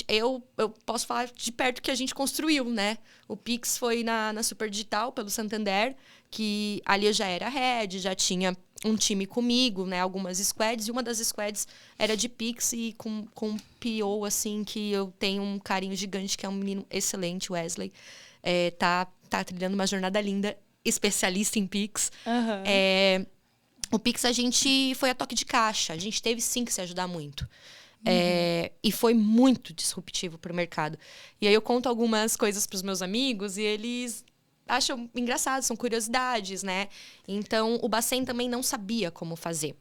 S1: eu posso falar de perto que a gente construiu, né? O Pix foi na Super Digital, pelo Santander, que ali eu já era head, já tinha um time comigo, né? Algumas squads, e uma das squads era de Pix e com um PO, assim, que eu tenho um carinho gigante, que é um menino excelente, Wesley. Tá trilhando uma jornada linda, especialista em Pix. O Pix, a gente foi a toque de caixa. A gente teve, sim, que se ajudar muito. E foi muito disruptivo para o mercado. E aí eu conto algumas coisas para os meus amigos e eles acham engraçado, são curiosidades, né? Então, o Bacen também não sabia como fazer.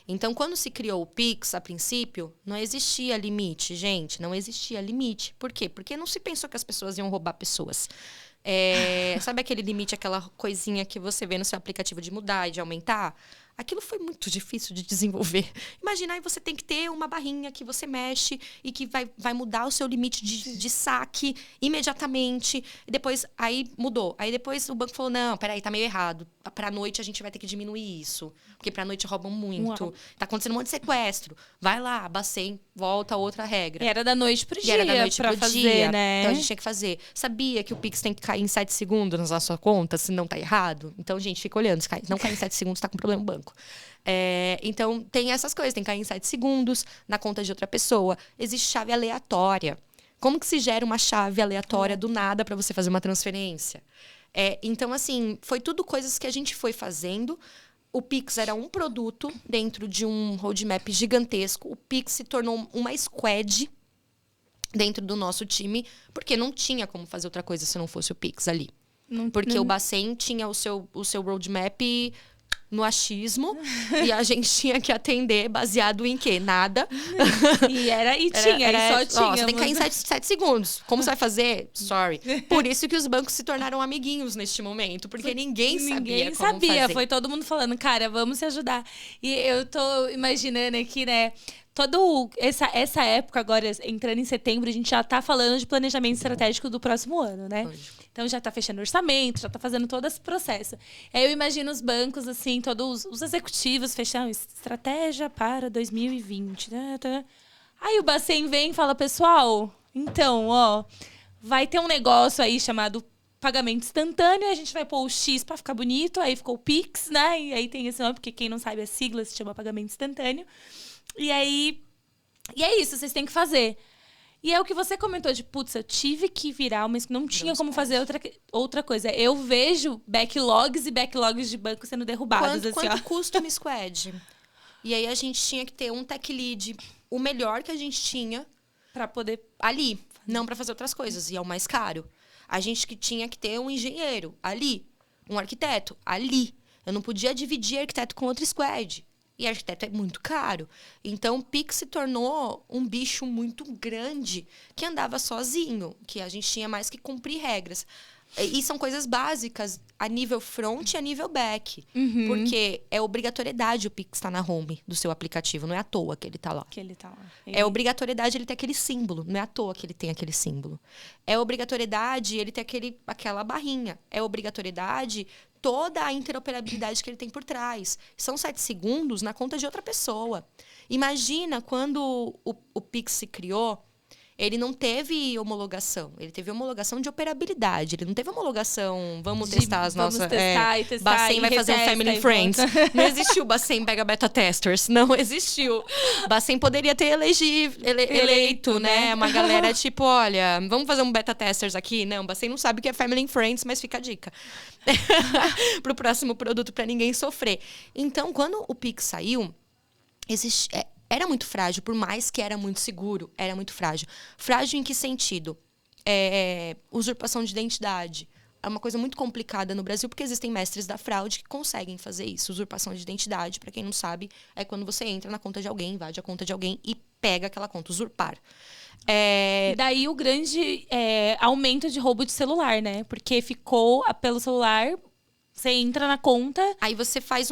S1: Então, quando se criou o Pix, a princípio, não existia limite, gente. Não existia limite. Por quê? Porque não se pensou que as pessoas iam roubar pessoas. Sabe aquele limite, aquela coisinha que você vê no seu aplicativo de mudar e de aumentar? Aquilo foi muito difícil de desenvolver. Imagina, aí você tem que ter uma barrinha que você mexe e que vai mudar o seu limite de saque imediatamente. E depois, aí mudou. Aí depois o banco falou, não, peraí, tá meio errado. Pra noite a gente vai ter que diminuir isso. Porque pra noite roubam muito.
S2: Uau.
S1: Tá acontecendo um monte de sequestro. Vai lá, Bacen, volta a outra regra.
S2: E era da noite pro dia.
S1: E era da noite pro
S2: fazer,
S1: dia,
S2: né?
S1: Então a gente tinha que fazer. Sabia que o Pix tem que cair em 7 segundos na sua conta, se não tá errado? Então, gente, fica olhando. Se não cair em 7 segundos, tá com problema no banco. Então, tem essas coisas. Tem que cair em 7 segundos na conta de outra pessoa. Existe chave aleatória. Como que se gera uma chave aleatória do nada para você fazer uma transferência? Então, assim, foi tudo coisas que a gente foi fazendo. O Pix era um produto dentro de um roadmap gigantesco. O Pix se tornou uma squad dentro do nosso time, porque não tinha como fazer outra coisa se não fosse o Pix ali. Porque o Bacen tinha o seu roadmap no achismo e a gente tinha que atender baseado em quê? Nada.
S2: Só tinha.
S1: Você tem que cair em 7 segundos. Como você vai fazer? Sorry. Por isso que os bancos se tornaram amiguinhos neste momento, porque ninguém sabia como fazer.
S2: Foi todo mundo falando, cara, vamos se ajudar. E eu tô imaginando aqui, né? Essa época agora, entrando em setembro, a gente já tá falando de planejamento estratégico do próximo ano, né? Então já tá fechando orçamento, já tá fazendo todo esse processo. Aí eu imagino os bancos, assim, todos os executivos fechando estratégia para 2020. Né? Aí o Bacen vem e fala, pessoal, então, vai ter um negócio aí chamado pagamento instantâneo, a gente vai pôr o X para ficar bonito, aí ficou o Pix, né? E aí tem esse nome, porque quem não sabe a sigla se chama pagamento instantâneo. E é isso, vocês têm que fazer. E é o que você comentou de, putz, eu tive que virar, mas não tinha como fazer outra coisa. Eu vejo backlogs e backlogs de banco sendo derrubados.
S1: Quanto custa uma squad? E aí a gente tinha que ter um tech lead, o melhor que a gente tinha,
S2: para poder
S1: ali, não para fazer outras coisas, e é o mais caro. A gente que tinha que ter um engenheiro ali, um arquiteto ali. Eu não podia dividir arquiteto com outro squad. E arquiteto é muito caro. Então, o Pix se tornou um bicho muito grande que andava sozinho, que a gente tinha mais que cumprir regras. E são coisas básicas a nível front e a nível back. Porque é obrigatoriedade o Pix estar na home do seu aplicativo. Não é à toa que ele está lá. É obrigatoriedade ele ter aquele símbolo. Não é à toa que ele tem aquele símbolo. É obrigatoriedade ele ter aquela barrinha. É obrigatoriedade toda a interoperabilidade que ele tem por trás. São 7 segundos na conta de outra pessoa. Imagina quando o Pix se criou, ele não teve homologação. Ele teve homologação de operabilidade. Ele não teve homologação, vamos testar as nossas...
S2: Vamos testar e testar.
S1: Bacen vai fazer um Family Friends. Não existiu Bacen Pega Beta Testers. Não existiu. Bacen poderia ter eleito, né? Uma galera tipo, olha, vamos fazer um Beta Testers aqui? Não, Bacen não sabe o que é Family Friends, mas fica a dica. Pro próximo produto, para ninguém sofrer. Então, quando o Pix saiu, era muito frágil, por mais que era muito seguro, era muito frágil. Frágil em que sentido? Usurpação de identidade. é uma coisa muito complicada no Brasil, porque existem mestres da fraude que conseguem fazer isso. Usurpação de identidade, para quem não sabe, é quando você entra na conta de alguém, invade a conta de alguém e pega aquela conta, usurpar.
S2: E daí o grande aumento de roubo de celular, né? Porque ficou pelo celular, você entra na conta...
S1: Aí você faz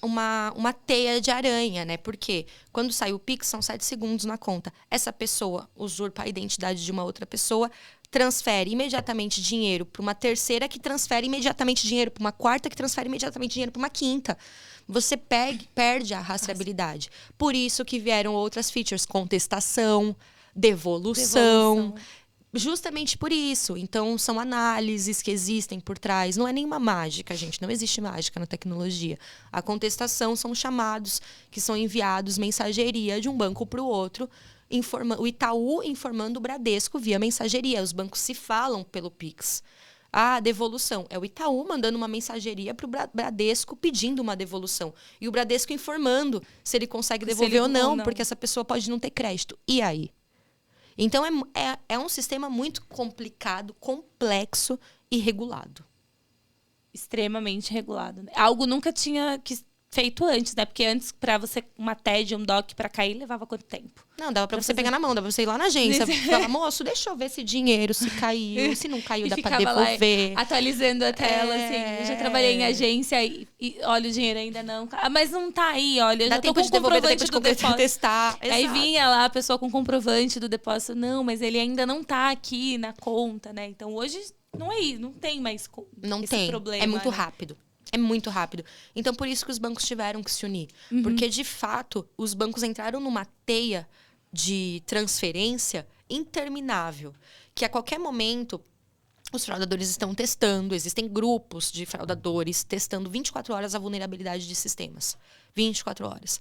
S1: uma teia de aranha, né? Porque quando sai o Pix, são 7 segundos na conta. Essa pessoa usurpa a identidade de uma outra pessoa, transfere imediatamente dinheiro para uma terceira, que transfere imediatamente dinheiro para uma quarta, que transfere imediatamente dinheiro para uma quinta. Você perde a rastreabilidade. Por isso que vieram outras features, contestação, devolução. Justamente por isso. Então, são análises que existem por trás. Não é nenhuma mágica, gente. Não existe mágica na tecnologia. A contestação são chamados que são enviados mensageria de um banco para o outro, o Itaú informando o Bradesco via mensageria. Os bancos se falam pelo Pix. A devolução é o Itaú mandando uma mensageria para o Bradesco pedindo uma devolução. E o Bradesco informando se ele consegue devolver ou não, porque essa pessoa pode não ter crédito. E aí? Então, é um sistema muito complicado, complexo e regulado.
S2: Extremamente regulado. Né? Algo nunca tinha feito antes, né? Porque antes, para você, uma TED, um DOC para cair, levava quanto tempo?
S1: Não, dava para você pegar na mão, dava para você ir lá na agência. Falar, moço, deixa eu ver esse dinheiro, se caiu, se não caiu, dá para devolver.
S2: Lá, atualizando a tela, assim. Eu já trabalhei em agência e olha, o dinheiro ainda não... mas não tá aí, olha, eu
S1: dá
S2: já
S1: tempo
S2: tô com
S1: de devolver,
S2: comprovante do depósito.
S1: Testar.
S2: Aí vinha lá a pessoa com comprovante do depósito. Não, mas ele ainda não tá aqui na conta, né? Então, hoje, não é isso, não tem mais esse problema.
S1: É muito rápido. É muito rápido. Então, por isso que os bancos tiveram que se unir. Porque, de fato, os bancos entraram numa teia de transferência interminável. Que a qualquer momento, os fraudadores estão testando. Existem grupos de fraudadores testando 24 horas a vulnerabilidade de sistemas. 24 horas.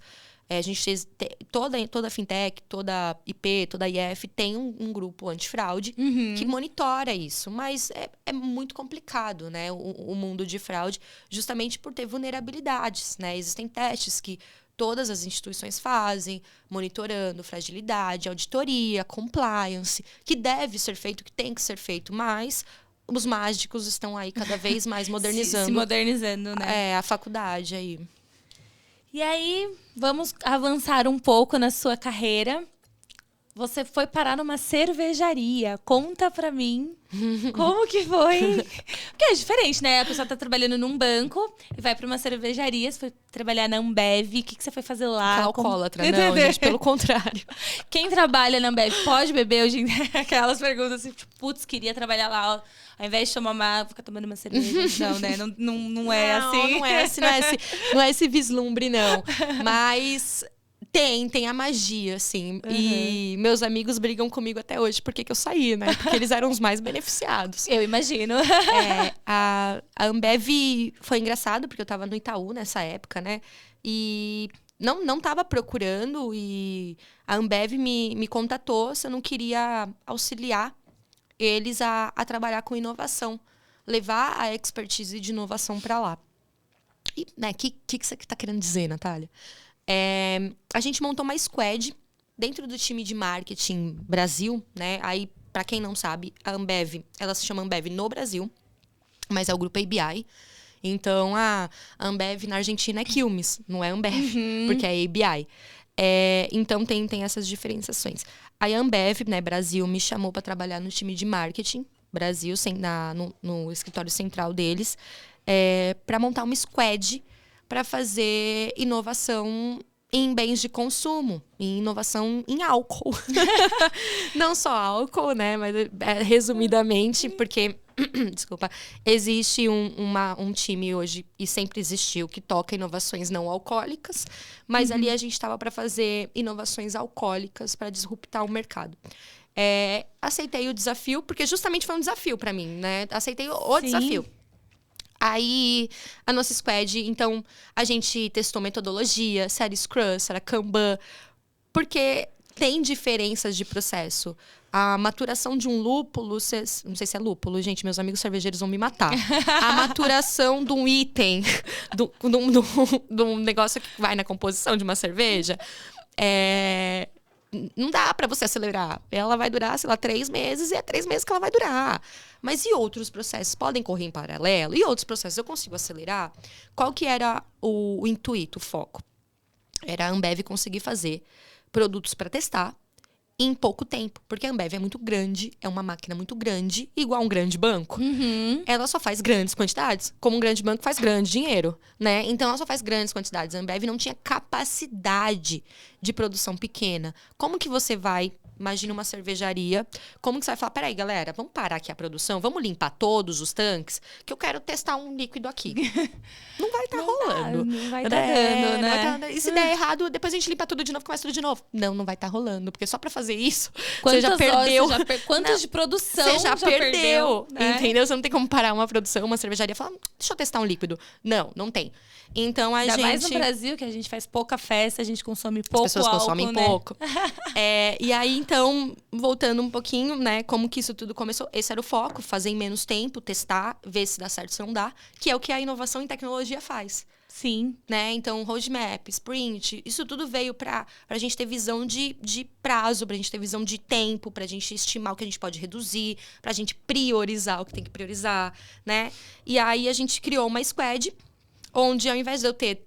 S1: A gente toda fintech, toda IP, toda IF tem um grupo antifraude que monitora isso. Mas é muito complicado, né? O mundo de fraude, justamente por ter vulnerabilidades, né? Existem testes que todas as instituições fazem, monitorando fragilidade, auditoria, compliance, que deve ser feito, que tem que ser feito, mas os mágicos estão aí cada vez mais modernizando.
S2: se modernizando, né?
S1: A faculdade aí.
S2: E aí, vamos avançar um pouco na sua carreira. Você foi parar numa cervejaria. Conta pra mim como que foi. Porque é diferente, né? A pessoa tá trabalhando num banco e vai pra uma cervejaria. Você foi trabalhar na Ambev. O que você foi fazer lá?
S1: Alcoólatra, não, gente, pelo contrário.
S2: Quem trabalha na Ambev pode beber hoje em dia? Aquelas perguntas assim, tipo, putz, queria trabalhar lá, ó. Ao invés de tomar uma água, ficar tomando uma cerveja. Não, né? Não é assim.
S1: Não é esse vislumbre, não. Mas... Tem a magia, assim. E meus amigos brigam comigo até hoje porque que eu saí, né? Porque eles eram os mais beneficiados.
S2: Eu imagino.
S1: A Ambev foi engraçado, porque eu tava no Itaú nessa época, né? E não tava procurando. E a Ambev me contatou se eu não queria auxiliar eles a trabalhar com inovação. Levar a expertise de inovação para lá. E, né, que você tá querendo dizer, Natália? A gente montou uma squad dentro do time de marketing Brasil, né? Aí, para quem não sabe, a Ambev, ela se chama Ambev no Brasil, mas é o grupo ABI. Então, a Ambev na Argentina é Quilmes, não é Ambev, porque é ABI. Então, tem essas diferenciações. Aí, a Ambev, né, Brasil, me chamou para trabalhar no time de marketing Brasil, no escritório central deles, para montar uma squad para fazer inovação em bens de consumo, em inovação em álcool. Não só álcool, né? Mas resumidamente, porque desculpa, existe um time hoje, e sempre existiu, que toca inovações não alcoólicas, mas ali a gente estava para fazer inovações alcoólicas para disruptar o mercado. Aceitei o desafio, porque justamente foi um desafio para mim, né? Aceitei o desafio. Aí, a nossa squad, então, a gente testou metodologia, se era Scrum, se era Kanban, porque tem diferenças de processo. A maturação de um lúpulo, não sei se é lúpulo, gente, meus amigos cervejeiros vão me matar. A maturação de um item, de um negócio que vai na composição de uma cerveja, não dá para você acelerar. Ela vai durar, sei lá, 3 meses e é 3 meses que ela vai durar. Mas e outros processos podem correr em paralelo? E outros processos eu consigo acelerar? Qual que era o intuito, o foco? Era a Ambev conseguir fazer produtos para testar em pouco tempo. Porque a Ambev é muito grande, é uma máquina muito grande, igual um grande banco. Ela só faz grandes quantidades, como um grande banco faz grande dinheiro, né? Então, ela só faz grandes quantidades. A Ambev não tinha capacidade de produção pequena. Como que você vai... Imagina uma cervejaria. Como que você vai falar? Peraí, galera, vamos parar aqui a produção? Vamos limpar todos os tanques? Que eu quero testar um líquido aqui. Não vai estar rolando.
S2: Não vai estar dando, né?
S1: E se der errado, depois a gente limpa tudo de novo, começa tudo de novo. Não vai estar rolando. Porque só pra fazer isso,
S2: Quantas
S1: você já perdeu.
S2: Quantas de produção
S1: você já perdeu,
S2: né?
S1: Entendeu? Você não tem como parar uma produção, uma cervejaria e falar, deixa eu testar um líquido. Não tem. Então,
S2: Ainda mais no Brasil, que a gente faz pouca festa, a gente consome pouco álcool,
S1: as pessoas consomem
S2: né?
S1: pouco. E aí, então, voltando um pouquinho, né? Como que isso tudo começou? Esse era o foco, fazer em menos tempo, testar, ver se dá certo, se não dá. Que é o que a inovação em tecnologia faz.
S2: Sim.
S1: Né? Então, roadmap, sprint, isso tudo veio pra gente ter visão de prazo, pra gente ter visão de tempo, pra gente estimar o que a gente pode reduzir, pra gente priorizar o que tem que priorizar, né? E aí, a gente criou uma squad, onde ao invés de eu ter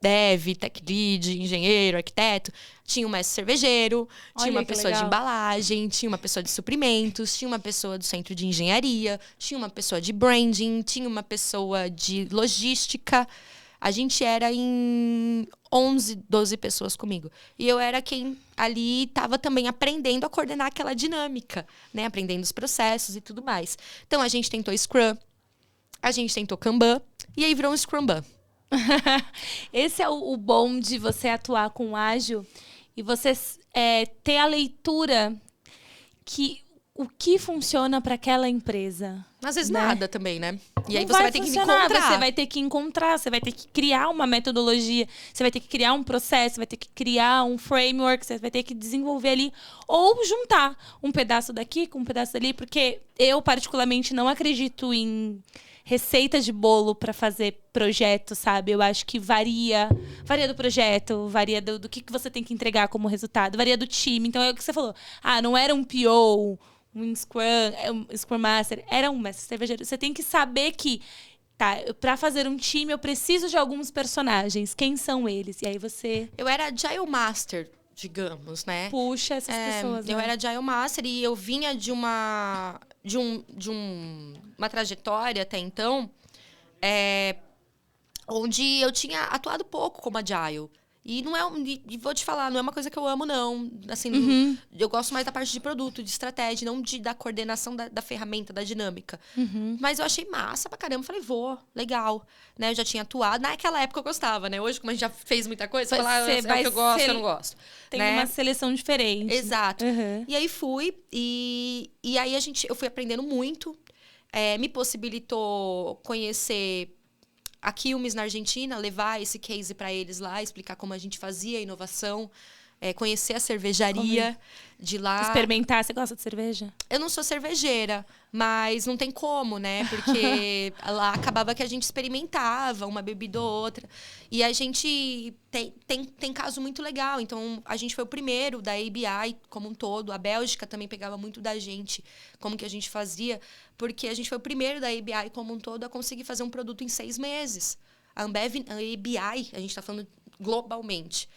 S1: dev, tech lead, engenheiro, arquiteto, tinha um mestre cervejeiro, tinha uma pessoa de embalagem, tinha uma pessoa de suprimentos, tinha uma pessoa do centro de engenharia, tinha uma pessoa de branding, tinha uma pessoa de logística. A gente era em 11, 12 pessoas comigo. E eu era quem ali estava também aprendendo a coordenar aquela dinâmica, né? Aprendendo os processos e tudo mais. Então, a gente tentou Scrum, a gente tentou Kanban, e aí virou um Scrumban.
S2: Esse é o bom de você atuar com ágil e você ter a leitura o que funciona para aquela empresa.
S1: Às vezes
S2: né?
S1: Nada também, né? E aí
S2: Não
S1: você vai ter que encontrar.
S2: Você vai ter que encontrar, você vai ter que criar uma metodologia, você vai ter que criar um processo, você vai ter que criar um framework, você vai ter que desenvolver ali ou juntar um pedaço daqui com um pedaço dali, porque eu particularmente não acredito em receita de bolo para fazer projeto, sabe? Eu acho que varia do projeto, varia do que você tem que entregar como resultado, varia do time. Então é o que você falou. Não era um PO, um Scrum Master, era um mestre cervejeiro. Você tem que saber que, para fazer um time eu preciso de alguns personagens. Quem são eles? E aí você...
S1: Eu era Agile Master, digamos, né?
S2: Puxa essas pessoas.
S1: Eu
S2: né?
S1: era Agile Master e eu vinha de uma trajetória até então, onde eu tinha atuado pouco como Agile. E não e vou te falar, não é uma coisa que eu amo, não. Assim, eu gosto mais da parte de produto, de estratégia, não da coordenação da ferramenta, da dinâmica. Mas eu achei massa pra caramba. Falei, legal. Né? Eu já tinha atuado. Naquela época eu gostava, né? Hoje, como a gente já fez muita coisa, você fala, é o que eu gosto, eu não gosto.
S2: Tem
S1: né?
S2: uma seleção diferente.
S1: Exato. E aí fui, e aí eu fui aprendendo muito. Me possibilitou conhecer a Quilmes na Argentina, levar esse case para eles lá, explicar como a gente fazia a inovação, conhecer a cervejaria de lá.
S2: Experimentar. Você gosta de cerveja?
S1: Eu não sou cervejeira, mas não tem como, né? Porque lá acabava que a gente experimentava uma bebida ou outra. E a gente tem caso muito legal. Então, a gente foi o primeiro da ABI como um todo. A Bélgica também pegava muito da gente, como que a gente fazia. Porque a gente foi o primeiro da ABI como um todo a conseguir fazer um produto em 6 meses. A Ambev, a ABI, a gente está falando globalmente,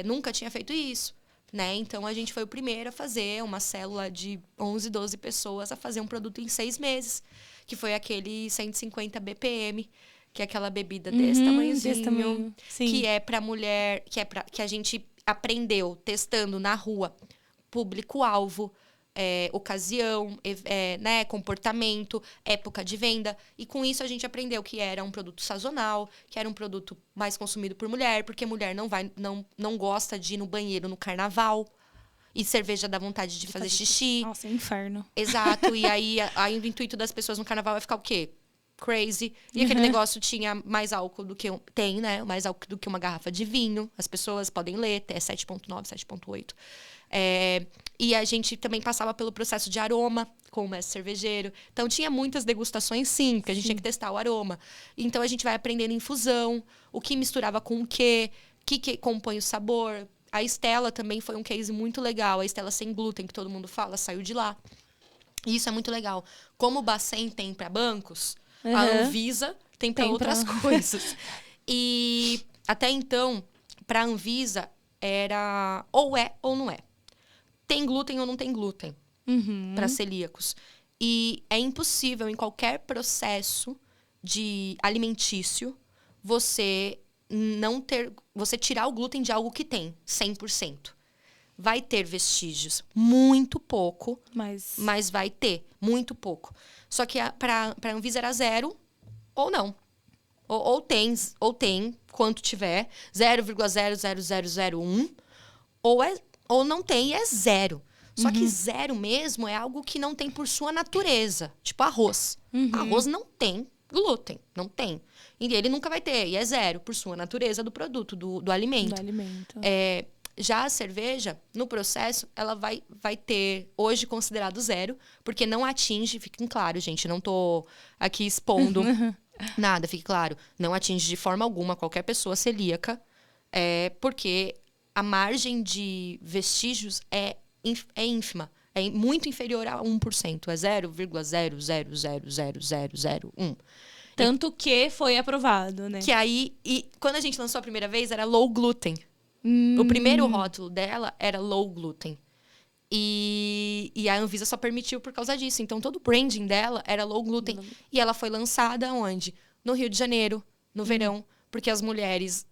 S1: nunca tinha feito isso. Né? Então, a gente foi o primeiro a fazer uma célula de 11, 12 pessoas a fazer um produto em 6 meses, que foi aquele 150 BPM, que é aquela bebida desse tamanhozinho, que é para mulher, que a gente aprendeu testando na rua, público-alvo, ocasião, né, comportamento, época de venda. E com isso a gente aprendeu que era um produto sazonal, que era um produto mais consumido por mulher, porque mulher não gosta de ir no banheiro no carnaval. E cerveja dá vontade de fazer xixi.
S2: Nossa, é um inferno.
S1: Exato. E aí o intuito das pessoas no carnaval é ficar o quê? Crazy. E aquele negócio tinha mais álcool do que... Tem, né? Mais álcool do que uma garrafa de vinho. As pessoas podem ler, até 7.9, 7.8. E a gente também passava pelo processo de aroma com o mestre cervejeiro. Então, tinha muitas degustações, sim, porque a gente tinha que testar o aroma. Então, a gente vai aprendendo infusão, o que misturava com o quê, que compõe o sabor, a Stella também foi um case muito legal. A Stella sem glúten, que todo mundo fala, saiu de lá. E isso é muito legal. Como o Bacen tem para bancos, a Anvisa tem para outras coisas. E até então, para a Anvisa, era ou é ou não é. Tem glúten ou não tem glúten para celíacos. E é impossível, em qualquer processo de alimentício, você tirar o glúten de algo que tem, 100%. Vai ter vestígios, muito pouco, mas vai ter, muito pouco. Só que para a Anvisa era 0 ou não. Ou tem, quanto tiver, 0,00001, ou não tem e é 0. Só que 0 mesmo é algo que não tem por sua natureza. Tipo arroz. Arroz não tem glúten, não tem. E ele nunca vai ter, e é 0 por sua natureza do produto, do alimento. Já a cerveja, no processo, ela vai ter, hoje, considerado 0, porque não atinge, fique claro, gente, não tô aqui expondo nada, fique claro, não atinge de forma alguma qualquer pessoa celíaca, porque a margem de vestígios é ínfima, é muito inferior a 1%, é 0,0000001.
S2: Tanto que foi aprovado, né?
S1: Que aí, quando a gente lançou a primeira vez, era low gluten. O primeiro rótulo dela era low gluten. E a Anvisa só permitiu por causa disso. Então, todo o branding dela era low gluten. E ela foi lançada onde? No Rio de Janeiro, no verão. Porque as mulheres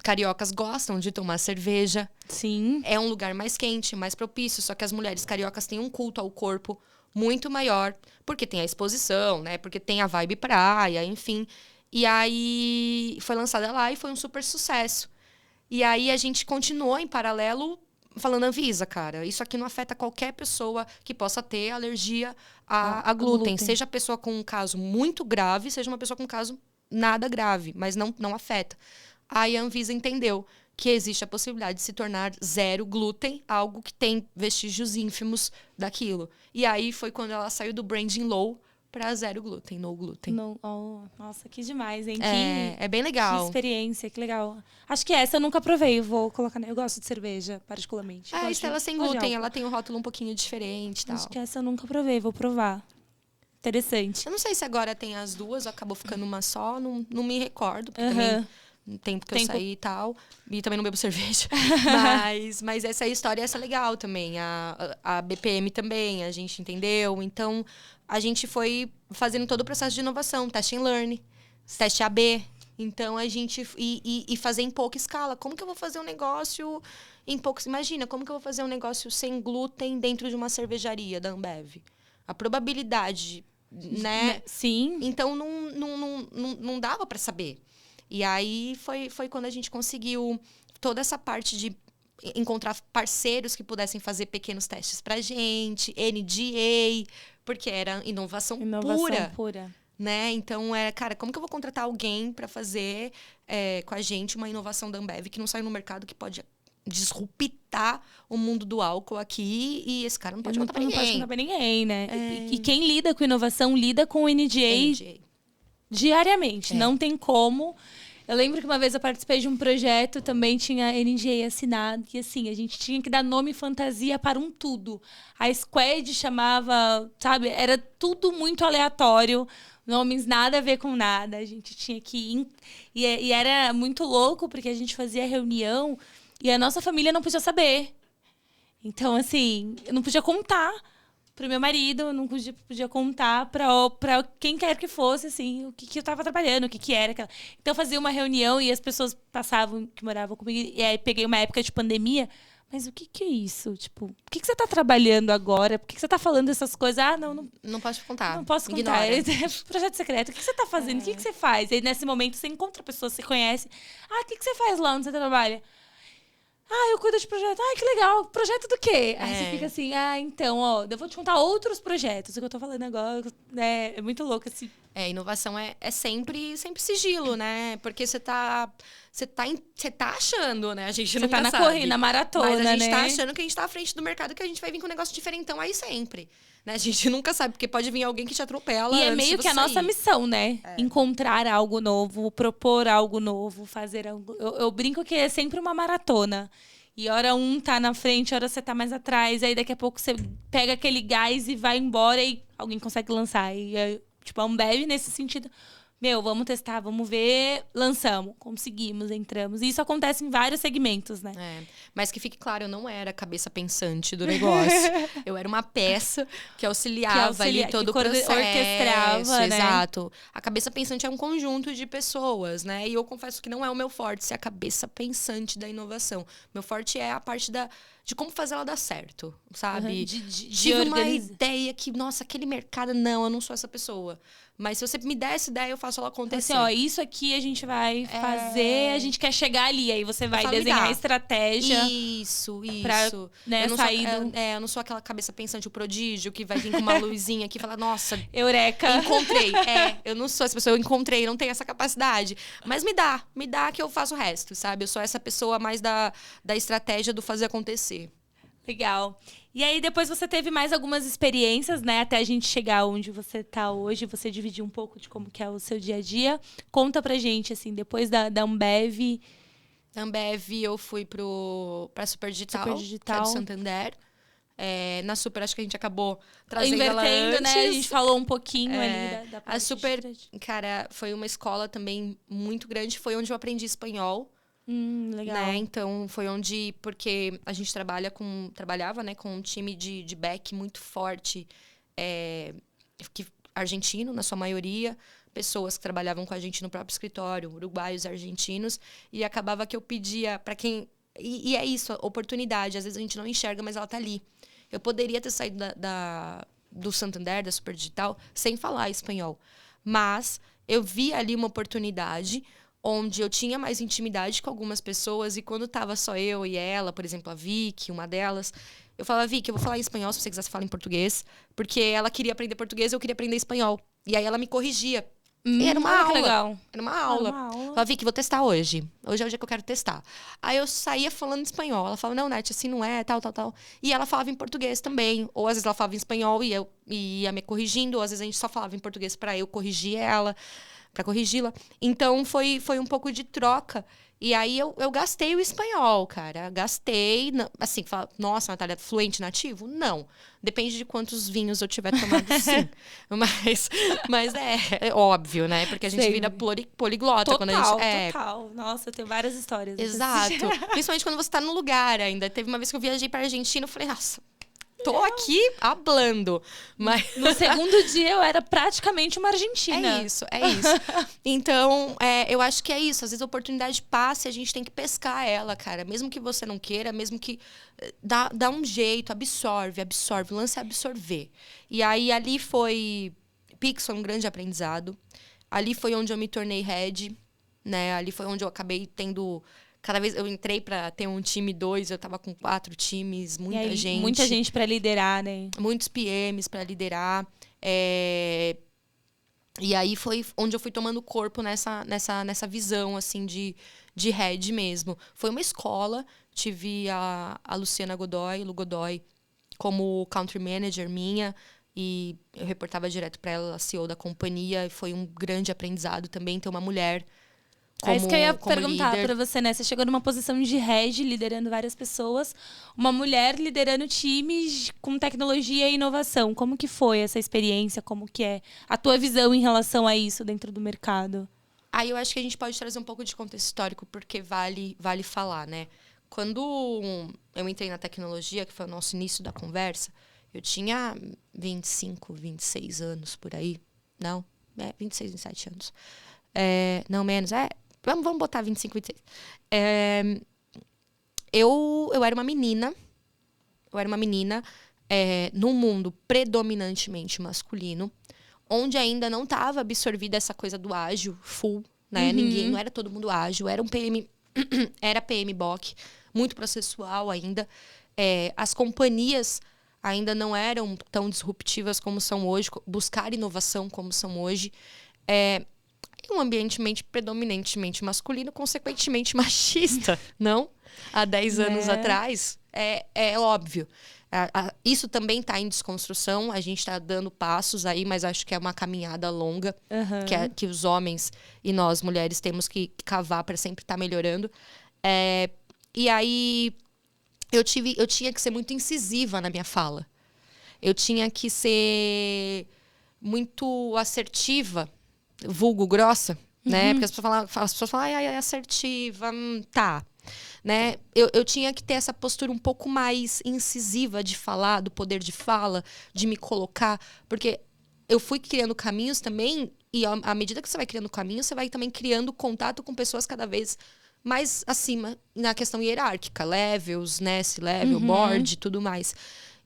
S1: cariocas gostam de tomar cerveja.
S2: Sim.
S1: É um lugar mais quente, mais propício. Só que as mulheres cariocas têm um culto ao corpo muito maior. Porque tem a exposição, né? Porque tem a vibe praia, enfim. E aí, foi lançada lá e foi um super sucesso. E aí, a gente continuou em paralelo falando, Anvisa, cara, isso aqui não afeta qualquer pessoa que possa ter alergia a glúten. Seja a pessoa com um caso muito grave, seja uma pessoa com um caso nada grave, mas não afeta. Aí a Anvisa entendeu que existe a possibilidade de se tornar 0 glúten, algo que tem vestígios ínfimos daquilo. E aí foi quando ela saiu do branding low para 0 glúten, no glúten.
S2: Nossa, que demais, hein?
S1: É bem legal.
S2: Que experiência, que legal. Acho que essa eu nunca provei, vou colocar. Eu gosto de cerveja, particularmente.
S1: A Stella sem glúten, ela tem um rótulo um pouquinho diferente e tal.
S2: Acho que essa eu nunca provei, vou provar. Interessante.
S1: Eu não sei se agora tem as duas, acabou ficando uma só, não me recordo, porque também no tempo que eu saí e tal, e também não bebo cerveja. mas essa história, essa é legal também. A BPM também, a gente entendeu. Então, a gente foi fazendo todo o processo de inovação, teste and learn, teste AB. Então, a gente... E fazer em pouca escala. Como que eu vou fazer um negócio em poucos... Imagina, como que eu vou fazer um negócio sem glúten dentro de uma cervejaria da Ambev? A probabilidade, né?
S2: Sim.
S1: Então, não dava para saber. E aí, foi quando a gente conseguiu toda essa parte de encontrar parceiros que pudessem fazer pequenos testes pra gente, NDA, porque era inovação pura. Né? Então, cara, como que eu vou contratar alguém para fazer com a gente uma inovação da Ambev que não saiu no mercado, que pode disruptar o mundo do álcool aqui, e esse cara não pode contar pra ninguém.
S2: Não pode contar pra ninguém, né? E quem lida com inovação, lida com o NDA diariamente. Não tem como. Eu lembro que uma vez eu participei de um projeto, também tinha NDA assinado, e assim, a gente tinha que dar nome fantasia para um tudo. A Squad chamava, sabe, era tudo muito aleatório, nomes nada a ver com nada. A gente tinha que ir. E era muito louco, porque a gente fazia reunião e a nossa família não podia saber. Então, assim, eu não podia contar pro meu marido, eu não podia contar pra quem quer que fosse, assim, o que eu tava trabalhando, o que era. Então, eu fazia uma reunião e as pessoas passavam, que moravam comigo, e aí peguei uma época de pandemia. Mas o que é isso? Tipo, por que você tá trabalhando agora? Por que você tá falando essas coisas?
S1: Não posso contar.
S2: Não posso contar. É projeto secreto. O que você tá fazendo? O que você faz? Aí, nesse momento, você encontra a pessoa, você conhece. O que você faz lá onde você trabalha? Eu cuido de projeto. Que legal. Projeto do quê? Aí você fica assim, então, eu vou te contar outros projetos. O que eu tô falando agora é muito louco. Assim.
S1: Inovação é sempre sigilo, né? Porque você tá achando, né? A gente não
S2: tá na
S1: sabe.
S2: Corrida, na maratona,
S1: mas a gente
S2: né?
S1: tá achando que a gente tá à frente do mercado, que a gente vai vir com um negócio diferentão aí sempre. Né? A gente nunca sabe, porque pode vir alguém que te atropela.
S2: E é meio que a nossa missão, né? Encontrar algo novo, propor algo novo, fazer algo. Eu brinco que é sempre uma maratona. E hora um tá na frente, hora você tá mais atrás. Aí daqui a pouco você pega aquele gás e vai embora e alguém consegue lançar. E tipo, a Ambev nesse sentido... Vamos testar, vamos ver, lançamos, conseguimos, entramos. E isso acontece em vários segmentos, né?
S1: Mas que fique claro, eu não era a cabeça pensante do negócio. Eu era uma peça que auxiliava ali todo o processo.
S2: Orquestrava, né?
S1: Exato. A cabeça pensante é um conjunto de pessoas, né? E eu confesso que não é o meu forte ser a cabeça pensante da inovação. Meu forte é a parte de como fazer ela dar certo, sabe? Tive uma ideia que, nossa, aquele mercado... Não, eu não sou essa pessoa. Mas se você me der essa ideia, eu faço ela acontecer.
S2: Assim, isso aqui a gente vai fazer, a gente quer chegar ali. Aí você vai desenhar a estratégia.
S1: Isso.
S2: Pra, né,
S1: eu não sou aquela cabeça pensante, o prodígio, que vai vir com uma luzinha aqui e falar, nossa...
S2: Eureka!
S1: Encontrei. Eu não sou essa pessoa, eu encontrei, não tenho essa capacidade. Mas me dá que eu faço o resto, sabe? Eu sou essa pessoa mais da estratégia do fazer acontecer.
S2: Legal. E aí, depois você teve mais algumas experiências, né? Até a gente chegar onde você tá hoje. Você dividir um pouco de como que é o seu dia a dia. Conta pra gente, assim, depois da Ambev.
S1: Da Ambev, eu fui pra Super Digital, que é do Santander. Na Super, acho que a gente acabou trazendo
S2: invertendo,
S1: ela antes.
S2: Né? A gente falou um pouquinho ali da parte.
S1: A Super, cara, foi uma escola também muito grande. Foi onde eu aprendi espanhol.
S2: Legal.
S1: Né? Então, foi onde... Porque a gente trabalhava, né, com um time de back muito forte. Argentino, na sua maioria. Pessoas que trabalhavam com a gente no próprio escritório. Uruguaios, argentinos. E acabava que eu pedia para quem... E é isso, a oportunidade. Às vezes a gente não enxerga, mas ela tá ali. Eu poderia ter saído do Santander, da Super Digital, sem falar espanhol. Mas eu vi ali uma oportunidade... onde eu tinha mais intimidade com algumas pessoas e quando tava só eu e ela, por exemplo, a Vicky, uma delas, eu falava, Vicky, eu vou falar em espanhol se você quiser falar em português, porque ela queria aprender português, eu queria aprender espanhol. E aí ela me corrigia. E era uma aula.
S2: Legal.
S1: Era uma aula. Falava, Vicky, vou testar hoje. Hoje é o dia que eu quero testar. Aí eu saía falando em espanhol. Ela falava, não, Nath, assim não é, tal. E ela falava em português também. Ou às vezes ela falava em espanhol e eu ia me corrigindo, ou às vezes a gente só falava em português para eu corrigir ela. Para corrigi-la. Então, foi um pouco de troca. E aí, eu gastei o espanhol, cara. Gastei. Assim, fala, nossa, Natália, fluente nativo? Não. Depende de quantos vinhos eu tiver tomado, sim. Mas é óbvio, né? Porque a gente vira poliglota.
S2: Total,
S1: quando a gente,
S2: total. Nossa, eu tenho várias histórias.
S1: Exato. Principalmente quando você tá no lugar ainda. Teve uma vez que eu viajei pra Argentina, eu falei, nossa... Tô aqui hablando. Mas...
S2: No segundo dia, eu era praticamente uma argentina.
S1: É isso. Então, eu acho que é isso. Às vezes a oportunidade passa e a gente tem que pescar ela, cara. Mesmo que você não queira, mesmo que... Dá um jeito, absorve. O lance é absorver. E aí, ali foi... Pix foi um grande aprendizado. Ali foi onde eu me tornei head, né? Ali foi onde eu acabei tendo... Cada vez eu entrei para ter um time 2, eu tava com 4 times, muita gente.
S2: Muita gente para liderar, né?
S1: Muitos PMs para liderar. E aí foi onde eu fui tomando corpo nessa visão, assim, de head mesmo. Foi uma escola, tive a Luciana Godoy, Lu Godoy, como country manager minha. E eu reportava direto para ela, a CEO da companhia. E foi um grande aprendizado também ter uma mulher como,
S2: isso que eu ia perguntar
S1: líder.
S2: Pra você, né? Você chegou numa posição de head, liderando várias pessoas. Uma mulher liderando times com tecnologia e inovação. Como que foi essa experiência? Como que é a tua visão em relação a isso dentro do mercado?
S1: Aí eu acho que a gente pode trazer um pouco de contexto histórico, porque vale falar, né? Quando eu entrei na tecnologia, que foi o nosso início da conversa, eu tinha 25, 26 anos por aí. Não, 26, 27 anos. Não, menos. Vamos botar 25, 26. Eu era uma menina. Num mundo predominantemente masculino, onde ainda não estava absorvida essa coisa do ágil full, né?
S2: Uhum.
S1: Não era todo mundo ágil. Era um PM... era PMBOK, muito processual ainda. As companhias ainda não eram tão disruptivas como são hoje, buscar inovação como são hoje. Um ambiente predominantemente masculino, consequentemente machista, não? Há 10 anos atrás, é óbvio. Isso também está em desconstrução, a gente está dando passos aí, mas acho que é uma caminhada longa, que os homens e nós, mulheres, temos que cavar para sempre estar melhorando. E aí, eu tinha que ser muito incisiva na minha fala. Eu tinha que ser muito assertiva, vulgo grossa, né? Porque as pessoas falam, ai, assertiva, tá. Né? Eu tinha que ter essa postura um pouco mais incisiva de falar, do poder de fala, de me colocar, porque eu fui criando caminhos também, e à medida que você vai criando caminhos, você vai também criando contato com pessoas cada vez mais acima na questão hierárquica, levels, né, C-level, board e tudo mais.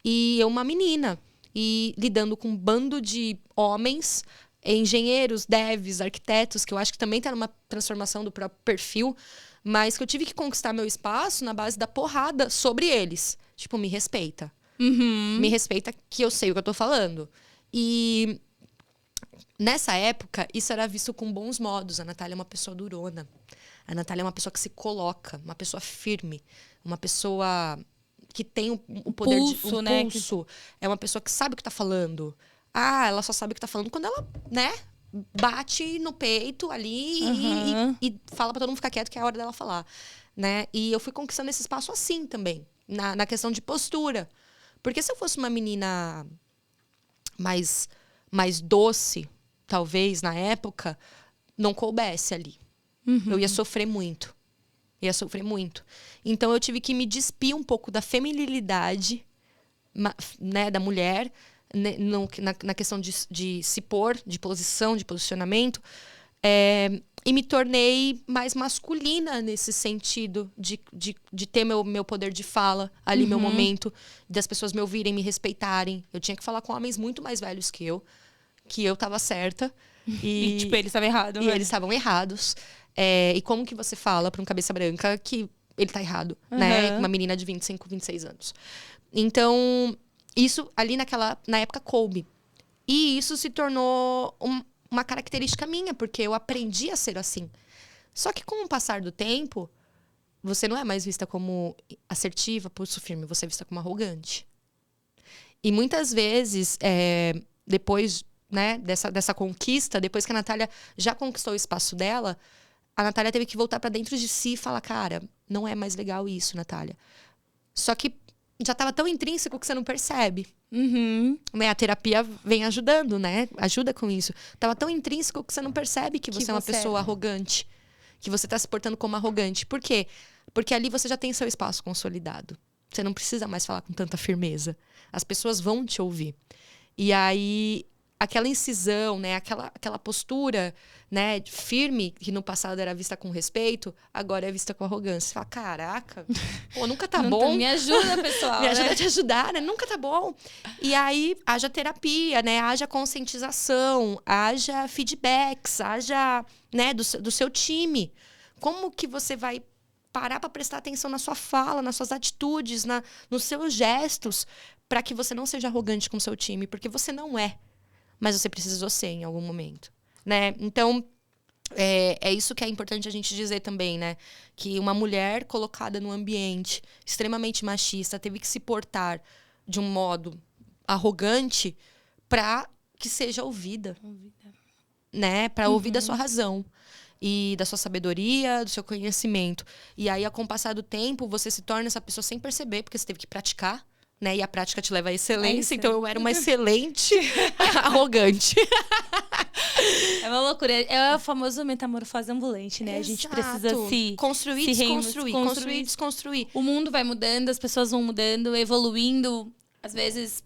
S1: E eu, uma menina, e lidando com um bando de homens, engenheiros, devs, arquitetos, que eu acho que também está numa transformação do próprio perfil, mas que eu tive que conquistar meu espaço na base da porrada sobre eles. Tipo, me respeita. Me respeita que eu sei o que eu tô falando. E nessa época, isso era visto com bons modos. A Natália é uma pessoa durona. A Natália é uma pessoa que se coloca, uma pessoa firme, uma pessoa que tem o poder
S2: pulso,
S1: de
S2: né?
S1: pulso. É uma pessoa que sabe o que tá falando. Ah, ela só sabe o que tá falando quando ela, né, bate no peito ali e fala pra todo mundo ficar quieto que é a hora dela falar, né? E eu fui conquistando esse espaço assim também, na questão de postura. Porque se eu fosse uma menina mais doce, talvez, na época, não coubesse ali. Eu ia sofrer muito. Então, eu tive que me despir um pouco da feminilidade, né, da mulher, né, na questão de se pôr, de posição, de posicionamento, e me tornei mais masculina nesse sentido de ter meu poder de fala ali, meu momento, das pessoas me ouvirem, me respeitarem. Eu tinha que falar com homens muito mais velhos que eu tava certa.
S2: E tipo, eles estavam errados.
S1: E eles estavam errados. E como que você fala pra um cabeça branca que ele tá errado, né? Uma menina de 25, 26 anos. Então, isso ali na época coube. E isso se tornou uma característica minha, porque eu aprendi a ser assim. Só que com o passar do tempo, você não é mais vista como assertiva, pulso firme, você é vista como arrogante. E muitas vezes, depois, né, dessa conquista, depois que a Natália já conquistou o espaço dela, a Natália teve que voltar pra dentro de si e falar, cara, não é mais legal isso, Natália. Só que já estava tão intrínseco que você não percebe. Né? A terapia vem ajudando, né? Ajuda com isso. Tava tão intrínseco que você não percebe que você é uma pessoa arrogante. Que você tá se portando como arrogante. Por quê? Porque ali você já tem seu espaço consolidado. Você não precisa mais falar com tanta firmeza. As pessoas vão te ouvir. E aí, aquela incisão, né? Aquela postura, né, firme, que no passado era vista com respeito, agora é vista com arrogância. Você fala, caraca, pô, nunca tá bom.
S2: Me ajuda, pessoal.
S1: Me ajuda a te ajudar, né? Nunca tá bom. E aí, haja terapia, né? Haja conscientização, haja feedbacks, haja, né, do seu time. Como que você vai parar para prestar atenção na sua fala, nas suas atitudes, nos seus gestos, para que você não seja arrogante com o seu time? Porque você não é. Mas você precisou ser em algum momento, né? Então, é isso que é importante a gente dizer também, né? Que uma mulher colocada num ambiente extremamente machista teve que se portar de um modo arrogante para que seja ouvida. Né? Para ouvir da sua razão. E da sua sabedoria, do seu conhecimento. E aí, com o passar do tempo, você se torna essa pessoa sem perceber, porque você teve que praticar. Né? E a prática te leva à excelência. Então, eu era uma excelente arrogante.
S2: É uma loucura. É o famoso metamorfose ambulante, né? Exato. A gente precisa se
S1: construir, desconstruir. Construir, desconstruir.
S2: O mundo vai mudando, as pessoas vão mudando, evoluindo. Às vezes,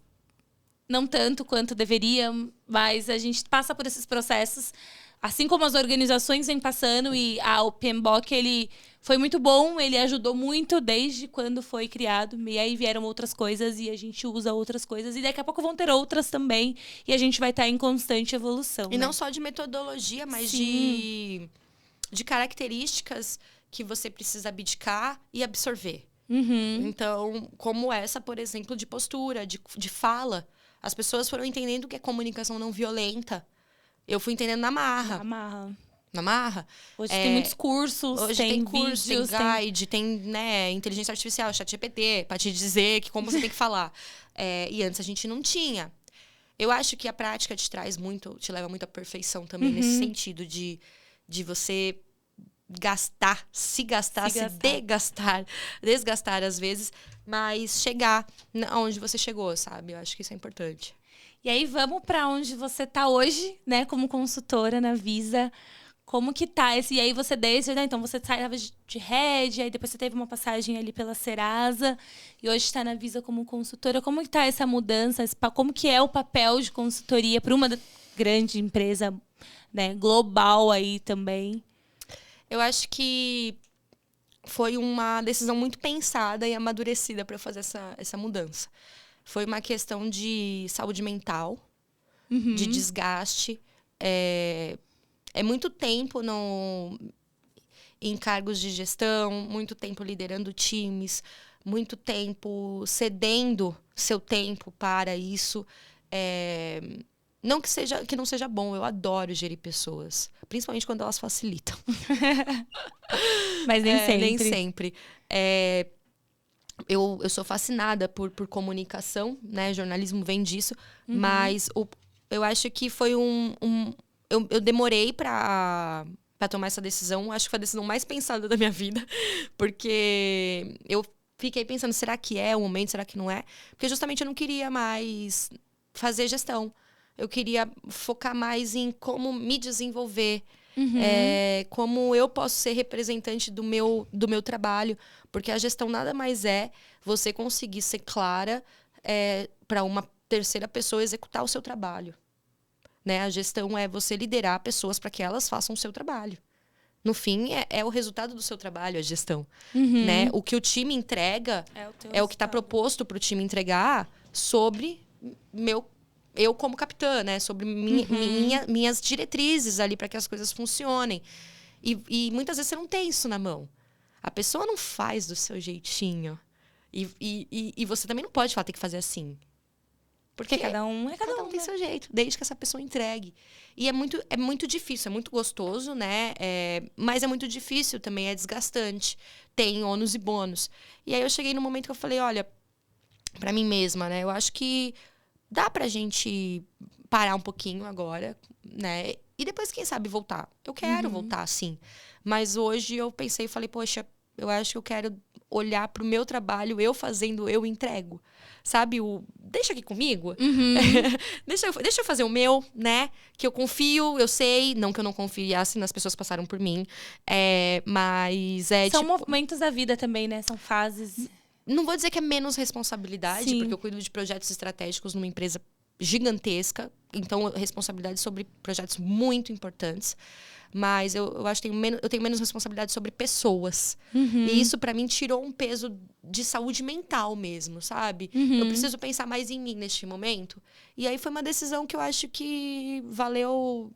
S2: não tanto quanto deveria, mas a gente passa por esses processos. Assim como as organizações vêm passando, e o PMBOK, ele foi muito bom, ele ajudou muito desde quando foi criado. E aí vieram outras coisas e a gente usa outras coisas. E daqui a pouco vão ter outras também. E a gente vai estar em constante evolução.
S1: E não só de metodologia, mas de características que você precisa abdicar e absorver. Então, como essa, por exemplo, de postura, de fala. As pessoas foram entendendo que é comunicação não violenta. Eu fui entendendo na marra. Na marra.
S2: Hoje tem muitos cursos,
S1: hoje tem curso, vídeos, tem guide, tem né, inteligência artificial, ChatGPT, para te dizer como você tem que falar. E antes a gente não tinha. Eu acho que a prática te leva muito à perfeição também, nesse sentido de você desgastar às vezes, mas chegar onde você chegou, sabe? Eu acho que isso é importante.
S2: E aí, vamos para onde você está hoje, né, como consultora na Visa. Como que tá esse... E aí, você desde... Né, então, você saía de Head, aí depois você teve uma passagem ali pela Serasa, e hoje está na Visa como consultora. Como que tá essa mudança? Como que é o papel de consultoria para uma grande empresa, né, global aí também?
S1: Eu acho que foi uma decisão muito pensada e amadurecida para fazer essa mudança. Foi uma questão de saúde mental, de desgaste. É muito tempo em cargos de gestão, muito tempo liderando times, muito tempo cedendo seu tempo para isso. Não que não seja bom, eu adoro gerir pessoas, principalmente quando elas facilitam.
S2: Mas nem sempre.
S1: Nem sempre. Eu sou fascinada por comunicação, né? Jornalismo vem disso, mas eu acho que foi eu demorei para tomar essa decisão. Acho que foi a decisão mais pensada da minha vida, porque eu fiquei pensando, será que é o momento, será que não é? Porque justamente eu não queria mais fazer gestão. Eu queria focar mais em como me desenvolver, como eu posso ser representante do meu trabalho, porque a gestão nada mais é você conseguir ser clara para uma terceira pessoa executar o seu trabalho. Né? A gestão é você liderar pessoas para que elas façam o seu trabalho. No fim, é o resultado do seu trabalho, a gestão. Né? O que o time entrega é o que está proposto para o time entregar sobre eu como capitã, né? Sobre minhas diretrizes ali para que as coisas funcionem. E muitas vezes você não tem isso na mão. A pessoa não faz do seu jeitinho. E você também não pode falar, tem que fazer assim. Porque
S2: cada um
S1: tem seu jeito, desde que essa pessoa entregue. E é muito difícil, é muito gostoso, né? Mas é muito difícil também, é desgastante. Tem ônus e bônus. E aí eu cheguei no momento que eu falei, olha, pra mim mesma, né? Eu acho que dá pra gente parar um pouquinho agora, né? E depois, quem sabe, voltar. Eu quero voltar, sim. Mas hoje eu pensei e falei, poxa, eu acho que eu quero olhar pro meu trabalho, eu fazendo, eu entrego. Sabe? Deixa aqui comigo. deixa eu fazer o meu, né? Que eu confio, eu sei. Não que eu não confiasse nas pessoas que passaram por mim. Mas
S2: São momentos da vida também, né? São fases.
S1: Não vou dizer que é menos responsabilidade, porque eu cuido de projetos estratégicos numa empresa gigantesca. Então, responsabilidade sobre projetos muito importantes. Mas eu acho que eu tenho menos responsabilidade sobre pessoas. E isso, pra mim, tirou um peso de saúde mental mesmo, sabe? Eu preciso pensar mais em mim neste momento. E aí foi uma decisão que eu acho que valeu,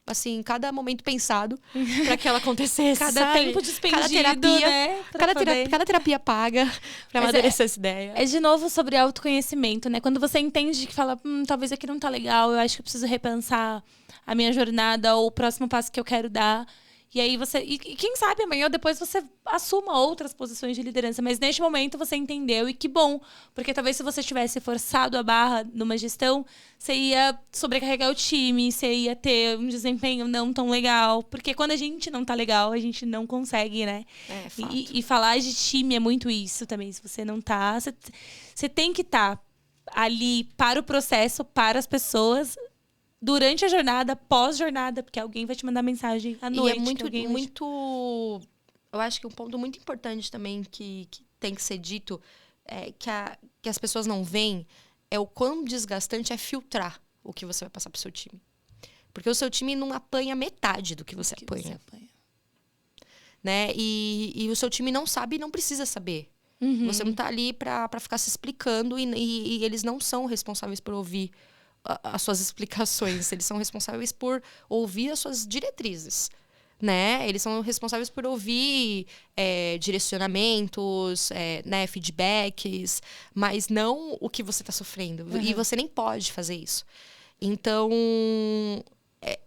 S1: assim, cada momento pensado para que ela acontecesse.
S2: Cada tempo despendido, cada terapia,
S1: né? Cada terapia paga para amadurecer essa ideia.
S2: É de novo sobre autoconhecimento, né? Quando você entende que fala, talvez aqui não tá legal, eu acho que eu preciso repensar a minha jornada ou o próximo passo que eu quero dar. E aí você... E quem sabe amanhã ou depois você assuma outras posições de liderança. Mas neste momento você entendeu. E que bom. Porque talvez se você tivesse forçado a barra numa gestão, você ia sobrecarregar o time. Você ia ter um desempenho não tão legal. Porque quando a gente não tá legal, a gente não consegue, né?
S1: Fato.
S2: E falar de time é muito isso também. Se você não tá... Você tem que estar ali para o processo, para as pessoas... Durante a jornada, pós-jornada, porque alguém vai te mandar mensagem à noite.
S1: E é muito... Eu acho que um ponto muito importante também que tem que ser dito, que as pessoas não veem, é o quão desgastante é filtrar o que você vai passar pro seu time. Porque o seu time não apanha metade do que você apanha. Né? E o seu time não sabe e não precisa saber. Você não tá ali pra ficar se explicando e eles não são responsáveis por ouvir as suas explicações. Eles são responsáveis por ouvir as suas diretrizes, né? Eles são responsáveis por ouvir direcionamentos, né, feedbacks, mas não o que você está sofrendo. E você nem pode fazer isso. Então,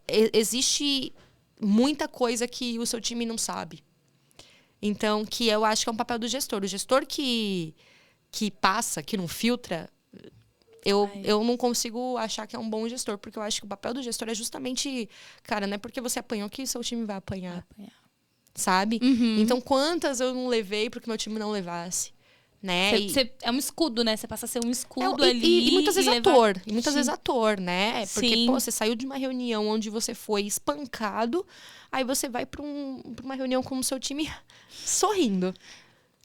S1: existe muita coisa que o seu time não sabe. Então, que eu acho que é um papel do gestor. O gestor que passa, que não filtra... Eu não consigo achar que é um bom gestor, porque eu acho que o papel do gestor é justamente... Cara, não é porque você apanhou que seu time vai apanhar. sabe? Então, quantas eu não levei porque meu time não levasse? Né?
S2: É um escudo, né? Você passa a ser um escudo ali.
S1: E muitas vezes ator. E muitas vezes ator, né? Porque,
S2: Sim.
S1: pô, você saiu de uma reunião onde você foi espancado, aí você vai pra uma reunião com o seu time sorrindo.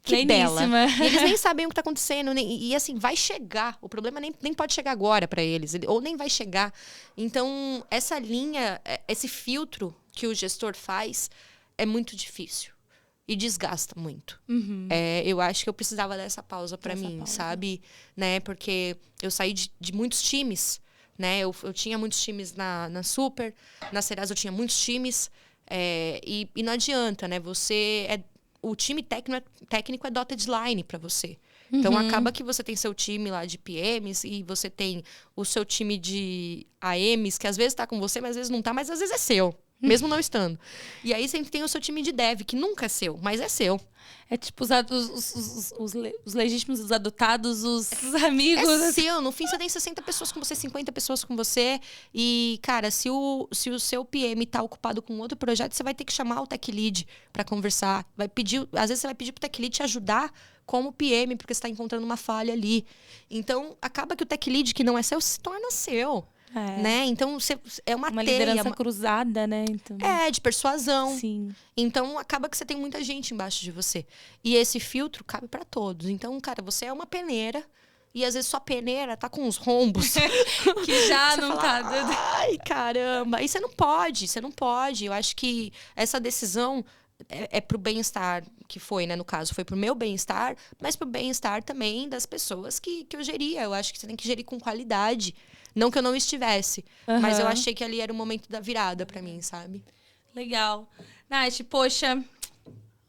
S1: Que bela. E eles nem sabem o que tá acontecendo. E assim, vai chegar. O problema nem pode chegar agora pra eles. Ou nem vai chegar. Então, essa linha, esse filtro que o gestor faz é muito difícil. E desgasta muito. Eu acho que eu precisava dessa pausa pra mim, sabe? Né? Porque eu saí de muitos times, né? Eu tinha muitos times na Super, na Serasa eu tinha muitos times. E não adianta, né? O time técnico é dotted line pra você. Então, acaba que você tem seu time lá de PMs e você tem o seu time de AMs, que às vezes tá com você, mas às vezes não tá, mas às vezes é seu. Mesmo não estando. E aí sempre tem o seu time de dev, que nunca é seu, mas é seu.
S2: É tipo os legítimos, os adotados, os amigos.
S1: É seu. No fim, você tem 60 pessoas com você, 50 pessoas com você. E, cara, se o seu PM tá ocupado com outro projeto, você vai ter que chamar o tech lead pra conversar. Às vezes você vai pedir pro tech lead te ajudar como PM, porque você tá encontrando uma falha ali. Então, acaba que o tech lead, que não é seu, se torna seu. Né? Então, é uma teia.
S2: Liderança cruzada, né? Então...
S1: de persuasão.
S2: Sim.
S1: Então, acaba que você tem muita gente embaixo de você. E esse filtro cabe pra todos. Então, cara, você é uma peneira. E, às vezes, sua peneira tá com uns rombos.
S2: que já não
S1: fala,
S2: tá...
S1: Ai, caramba. E você não pode. Eu acho que essa decisão é pro bem-estar que foi, né? No caso, foi pro meu bem-estar. Mas pro bem-estar também das pessoas que eu geria. Eu acho que você tem que gerir com qualidade. Não que eu não estivesse, mas eu achei que ali era o momento da virada pra mim, sabe?
S2: Legal. Nath, poxa,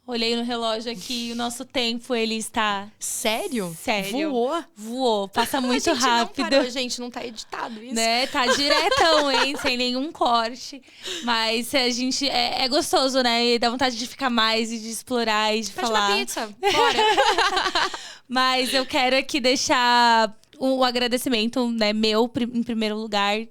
S2: olhei no relógio aqui, o nosso tempo, ele está...
S1: Sério?
S2: Sério.
S1: Voou.
S2: Passa muito rápido.
S1: Não parou, gente, não tá editado isso.
S2: Né? Tá diretão, hein? Sem nenhum corte. Mas a gente... É gostoso, né? E dá vontade de ficar mais e de explorar e de falar.
S1: Uma pizza, bora.
S2: Mas eu quero aqui deixar... O agradecimento, né, meu, em primeiro lugar,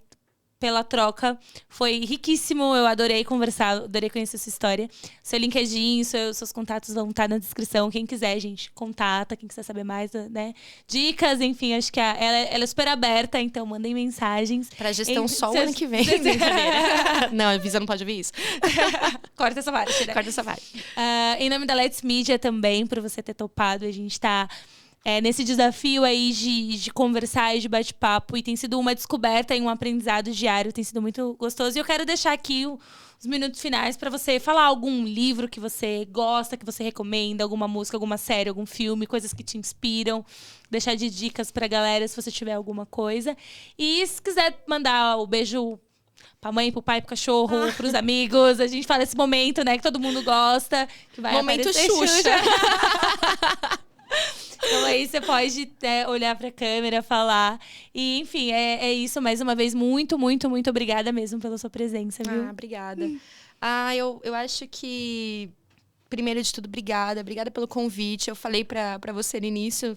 S2: pela troca. Foi riquíssimo, eu adorei conversar, adorei conhecer sua história. Seu LinkedIn, seus contatos vão estar na descrição. Quem quiser, gente, contata. Quem quiser saber mais, né? Dicas, enfim, acho que ela é super aberta, então mandem mensagens.
S1: Pra gestão só o ano que vem. Não, a Visa não pode ouvir isso.
S2: Corta essa parte, né?
S1: Corta essa parte.
S2: Em nome da Let's Media também, por você ter topado. A gente tá... nesse desafio aí de conversar e de bate-papo. E tem sido uma descoberta e um aprendizado diário. Tem sido muito gostoso. E eu quero deixar aqui os minutos finais para você falar algum livro que você gosta, que você recomenda, alguma música, alguma série, algum filme, coisas que te inspiram. Deixar de dicas pra galera, se você tiver alguma coisa. E se quiser mandar o beijo pra mãe, pro pai, pro cachorro, pros amigos. A gente fala esse momento, né, que todo mundo gosta. Que vai
S1: momento
S2: aparecer
S1: Xuxa.
S2: Então aí você pode olhar pra câmera, falar. E, enfim, é isso. Mais uma vez, muito, muito, muito obrigada mesmo pela sua presença, viu?
S1: Obrigada. Eu acho que, primeiro de tudo, obrigada. Obrigada pelo convite. Eu falei pra você no início...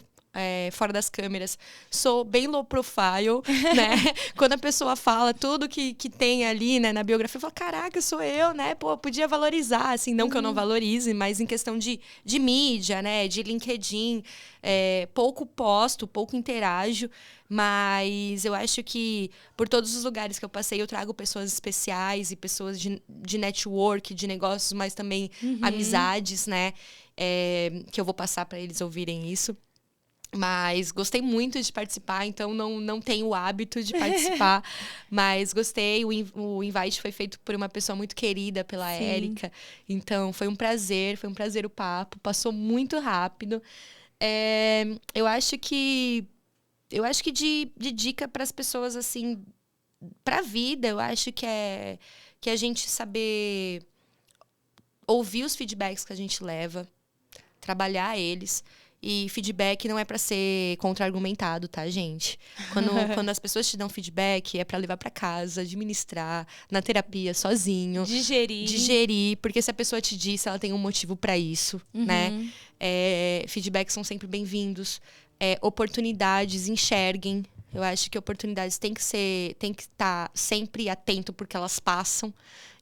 S1: fora das câmeras, sou bem low profile, né? Quando a pessoa fala tudo que tem ali, né, na biografia, eu falo, caraca, sou eu, né? Pô, podia valorizar, assim, não que eu não valorize, mas em questão de mídia, né? De LinkedIn, pouco posto, pouco interajo, mas eu acho que por todos os lugares que eu passei, eu trago pessoas especiais e pessoas de network, de negócios, mas também amizades, né? Que eu vou passar para eles ouvirem isso. Mas gostei muito de participar, então não tenho o hábito de participar. Mas gostei, o invite foi feito por uma pessoa muito querida, pela Érica. Então foi um prazer o papo, passou muito rápido. Eu acho que de dica para as pessoas, assim, para a vida, eu acho que a gente saber ouvir os feedbacks que a gente leva, trabalhar eles. E feedback não é pra ser contra-argumentado, tá, gente? Quando as pessoas te dão feedback, é pra levar pra casa, administrar, na terapia, sozinho. Digerir, porque se a pessoa te disse, ela tem um motivo pra isso, né? Feedbacks são sempre bem-vindos. Oportunidades, enxerguem. Eu acho que oportunidades tem que estar sempre atento porque elas passam.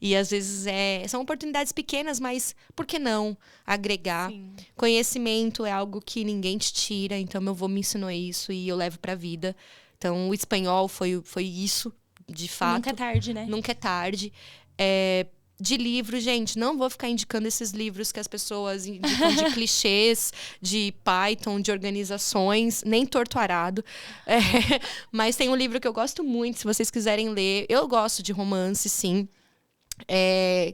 S1: E às vezes são oportunidades pequenas, mas por que não agregar?
S2: Sim.
S1: Conhecimento é algo que ninguém te tira, então meu avô me ensinou isso e eu levo pra vida. Então o espanhol foi isso, de fato.
S2: Nunca é tarde, né?
S1: Nunca é tarde. De livro, gente, não vou ficar indicando esses livros que as pessoas indicam de clichês, de Python, de organizações, nem torto arado. Mas tem um livro que eu gosto muito, se vocês quiserem ler. Eu gosto de romance, sim.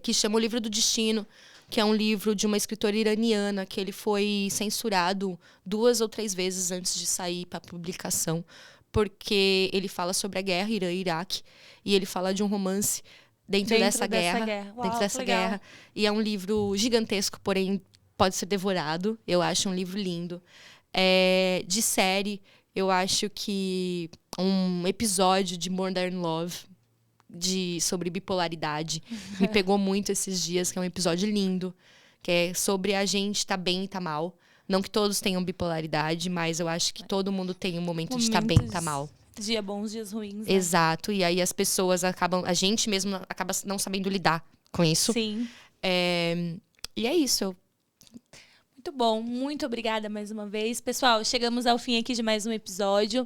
S1: Que chama O Livro do Destino, que é um livro de uma escritora iraniana, que ele foi censurado 2 ou 3 vezes antes de sair para publicação, porque ele fala sobre a guerra Irã-Iraque, e ele fala de um romance dentro dessa guerra.
S2: Uau,
S1: dentro dessa
S2: legal.
S1: guerra. E é um livro gigantesco, porém pode ser devorado. Eu acho um livro lindo. De série, eu acho que um episódio de Modern Love, sobre bipolaridade, me pegou muito esses dias, que é um episódio lindo, que é sobre a gente tá bem e tá mal. Não que todos tenham bipolaridade, mas eu acho que todo mundo tem um momento de tá bem e tá mal.
S2: Dia bons, dias ruins, né?
S1: Exato, e aí as pessoas a gente mesmo acaba não sabendo lidar com isso.
S2: Sim.
S1: E é isso.
S2: Muito bom, muito obrigada mais uma vez. Pessoal, chegamos ao fim aqui de mais um episódio.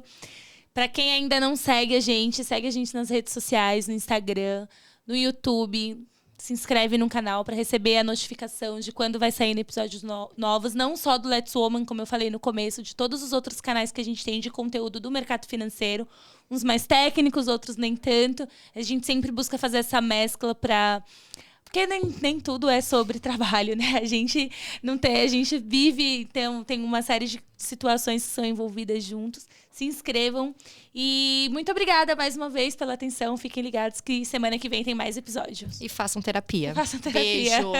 S2: Para quem ainda não segue a gente nas redes sociais, no Instagram, no YouTube. Se inscreve no canal para receber a notificação de quando vai sair episódios novos, não só do Let's Woman, como eu falei no começo, de todos os outros canais que a gente tem de conteúdo do mercado financeiro, uns mais técnicos, outros nem tanto. A gente sempre busca fazer essa mescla porque nem tudo é sobre trabalho, né? A gente vive, tem uma série de situações que são envolvidas juntos. Se inscrevam. E muito obrigada mais uma vez pela atenção. Fiquem ligados que semana que vem tem mais episódios.
S1: E façam terapia.
S2: Beijo.